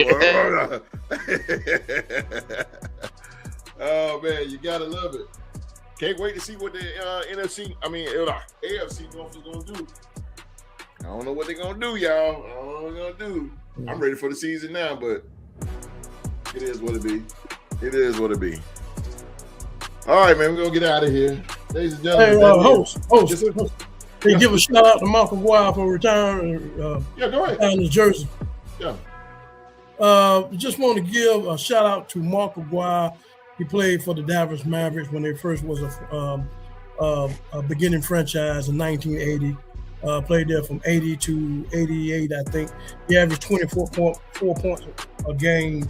Oh man, you gotta love it. Can't wait to see what the AFC North is gonna do. I don't know what they're gonna do, y'all. I don't know what they're gonna do. I'm ready for the season now, but it is what it be. It is what it be. All right, man, we're gonna get out of here. Ladies and gentlemen. Hey, host. Can you give a shout out to Mark McGuire for retiring? Yeah, go ahead. Down in Jersey. Yeah. Just want to give a shout out to Mark McGuire. He played for the Dallas Mavericks when they first was a beginning franchise in 1980. Played there from 80 to 88, I think. He averaged 24.4 points a game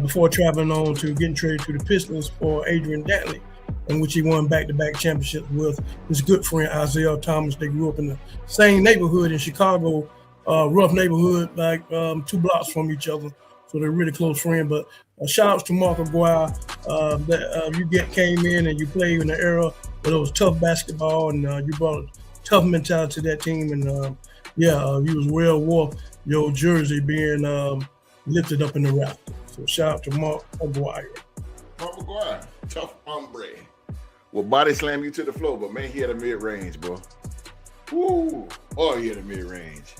before traveling on to getting traded to the Pistons for Adrian Dantley, in which he won back-to-back championships with his good friend Isaiah Thomas. They grew up in the same neighborhood in Chicago, rough neighborhood, like 2 blocks from each other. So they're really close friends. But shout outs to Mark McGuire. You came in and you played in an era where it was tough basketball, and you brought a tough mentality to that team. And you was well worth your jersey being lifted up in the rafters. So shout out to Mark McGuire. Mark McGuire, tough hombre. Will body slam you to the floor, but man, he had a mid-range, bro. Woo! Oh, he had a mid-range.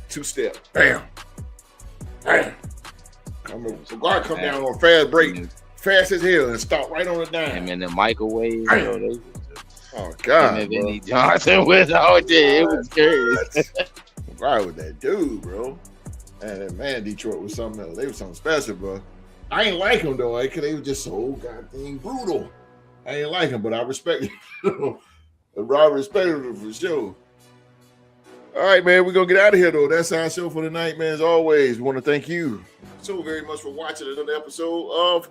2-step. Bam. Bam. McGuire come down on a fast break, fast as hell, and stop right on the dime. And in the microwave, oh God! And Vinny Johnson was out there. It was crazy. McGuire was that dude, bro. Man, Detroit was something else. They were something special, bro. I ain't like him though, because they were just so goddamn brutal. I ain't like him, but I respect him. I respect him for sure. All right, man, we're going to get out of here, though. That's our show for tonight, man. As always, we want to thank you so very much for watching another episode of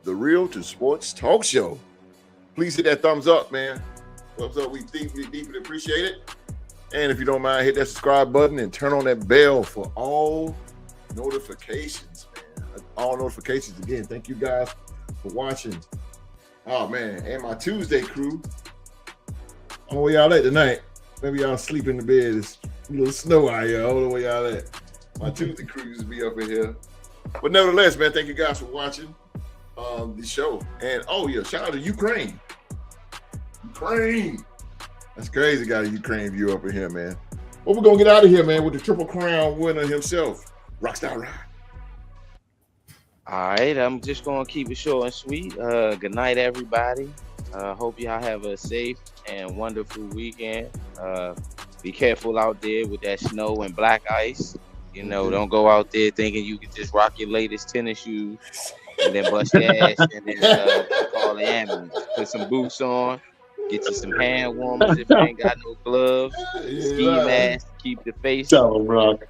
the Real to Sports Talk Show. Please hit that thumbs up, man. Thumbs up, we deeply appreciate it. And if you don't mind, hit that subscribe button and turn on that bell for all notifications, man. All notifications. Again, thank you guys for watching. Oh, man, and my Tuesday crew. I don't know where y'all at tonight. Maybe y'all sleep in the bed. It's a little snow out here. I don't know where y'all at. My Tuesday crew used to be up in here. But nevertheless, man, thank you guys for watching the show. And, shout out to Ukraine. Ukraine. That's crazy, got a Ukraine view up in here, man. Well, we're going to get out of here, man, with the Triple Crown winner himself, Rockstar Rod. All right, I'm just going to keep it short and sweet. Good night, everybody. Hope y'all have a safe and wonderful weekend. Be careful out there with that snow and black ice. You know, don't go out there thinking you can just rock your latest tennis shoes and then bust your ass and then call the ambulance. Put some boots on, get you some hand warmers if you ain't got no gloves, ski mask, keep the face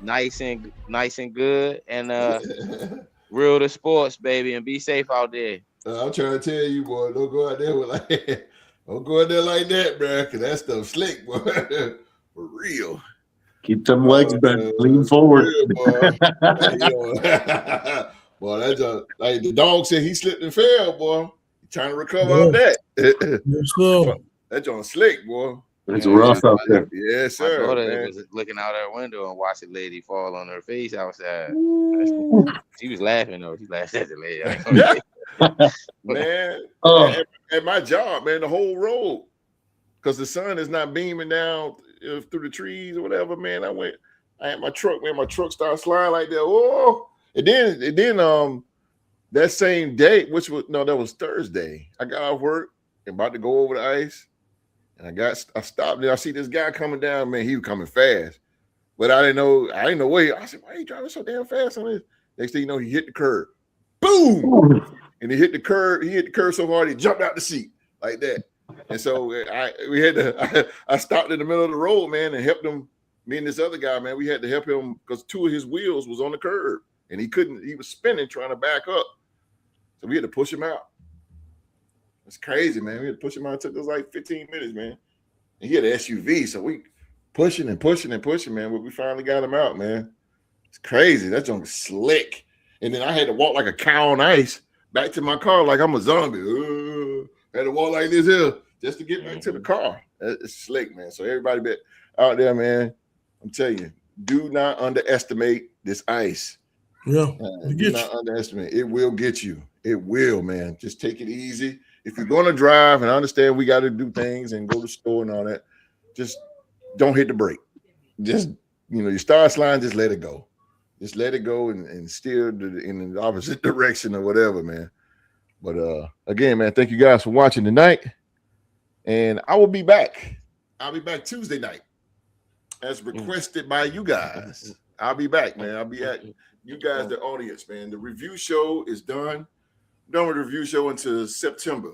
nice and good, and real to sports, baby, and be safe out there. I'm trying to tell you, boy, don't go out there don't go out there like that, bro, because that stuff slick, boy. For real. Keep them legs bent, lean forward. Real, boy. Boy, that's like the dog said he slipped and fell, boy. He trying to recover off that. That joint slick, boy. It's rough out there. Yes, sir. My daughter was looking out her window and watched a lady fall on her face outside. She was laughing, though. She laughed at the lady. Man, at my job, man, the whole road, because the sun is not beaming down through the trees or whatever, man. I had my truck, man. My truck started sliding like that. Oh, and then that same day, that was Thursday. I got off work and about to go over the ice, and I stopped there. I see this guy coming down, man. He was coming fast, but I didn't know where. I said, why are you driving so damn fast on this? Next thing you know, he hit the curb. Boom! And he hit the curb. He hit the curb so hard he jumped out the seat like that. And so I stopped in the middle of the road, man, and helped him. Me and this other guy, man, we had to help him because 2 of his wheels was on the curb and he was spinning trying to back up. So we had to push him out. It's crazy, man. We had to push him out. It took us like 15 minutes, man. And he had an SUV, so we pushing, man. But we finally got him out, man. It's crazy. That junk is slick. And then I had to walk like a cow on ice back to my car like I'm a zombie. Had to walk like this here just to get back to the car. It's slick, man. So everybody out there, man, I'm telling you, do not underestimate this ice. Yeah, do not underestimate. It will get you. It will, man. Just take it easy. If you're going to drive, and I understand we got to do things and go to the store and all that, just don't hit the brake. Just, you start sliding, just let it go. Just let it go and steer in the opposite direction or whatever, man. But again, man, thank you guys for watching tonight. And I will be back. I'll be back Tuesday night as requested by you guys. I'll be back, man. I'll be at you guys, the audience, man. The review show is done. I'm done with the review show until September.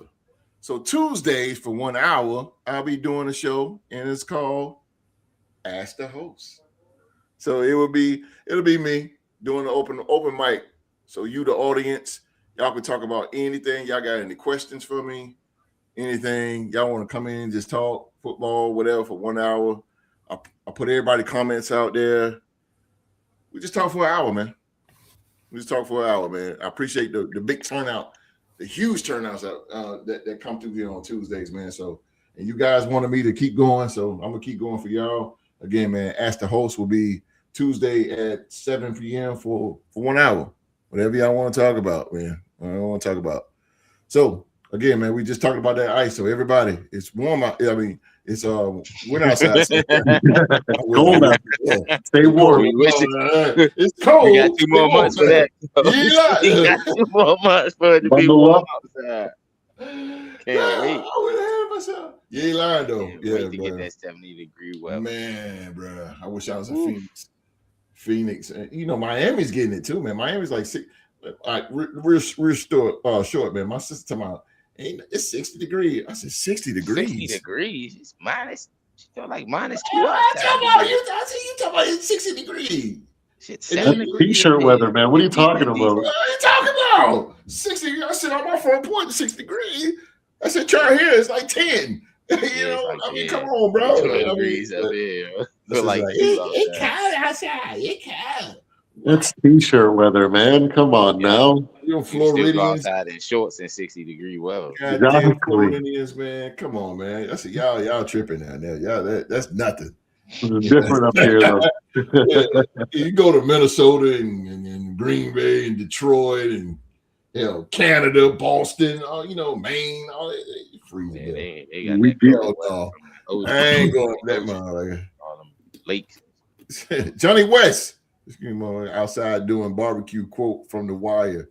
So Tuesdays for 1 hour, I'll be doing a show, and it's called Ask the Host. So it'll be me doing the open mic. So you, the audience, y'all can talk about anything. Y'all got any questions for me? Anything y'all want to come in and just talk football, whatever, for 1 hour. I put everybody comments out there. We just talk for an hour, man. We just talk for an hour, man. I appreciate the big turnout, the huge turnouts that come through here on Tuesdays, man. So, and you guys wanted me to keep going, so I'm gonna keep going for y'all. Again, man, Ask the Host will be Tuesday at 7 p.m. for 1 hour. Whatever y'all want to talk about, man. I don't want to talk about. So again, man, we just talked about that ice. So everybody, it's warm out. I mean, it's we're outside. So cold out. Stay warm. It's cold. We got 2 more months for that. We got 2 more months for it to be warm outside. Can't wait. I would have had myself. You ain't lying though. Wait to get that 70-degree weather. Man, bro, I wish I was in Phoenix. Phoenix, you know, Miami's getting it too, man. Miami's like real short, man. My sister talking about it's 60 degrees. I said 60 degrees. 60 degrees. It's minus. She felt like minus 2. I said you talking about it's 60 degrees. Shit, 7 degrees. T-shirt weather, man. What are you talking about? What are you talking about? 60. I said on my front porch, 6 degrees. I said, try here, it's like 10. You know, like, I mean, come on, bro. 12 degrees up there. Feel like it's cold outside. It's cold. It's T-shirt weather, man. Come on now. You Floridians outside in shorts and 60-degree weather. Goddamn Floridians, man. Come on, man. I said, y'all tripping out there. Y'all, that's nothing. It's different up here, though. You go to Minnesota and Green Bay and Detroit and Canada, Boston, you know, Maine, all that freezing. They got that I ain't going to that motherfucker. All them lakes. Johnny West. Outside doing barbecue, quote from The Wire.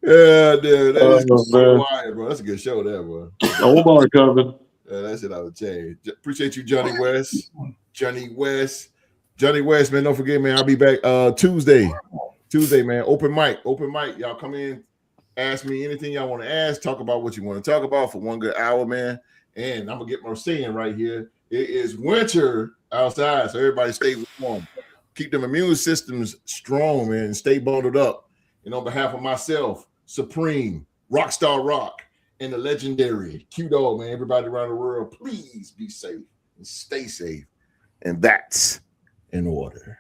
Yeah, dude. The Wire, bro. That's a good show there, bro. Omar coming. That's it. I would change. Appreciate you, Johnny West. Johnny West, man. Don't forget, man. I'll be back Tuesday, man. Open mic. Y'all come in, ask me anything y'all want to ask. Talk about what you want to talk about for 1 good hour, man. And I'm gonna get my saying right here. It is winter outside, so everybody stay warm. Keep them immune systems strong, man, and stay bundled up. And on behalf of myself, Supreme, Rockstar Rock, and the legendary Q-Dog, man, everybody around the world, please be safe and stay safe. And that's in order.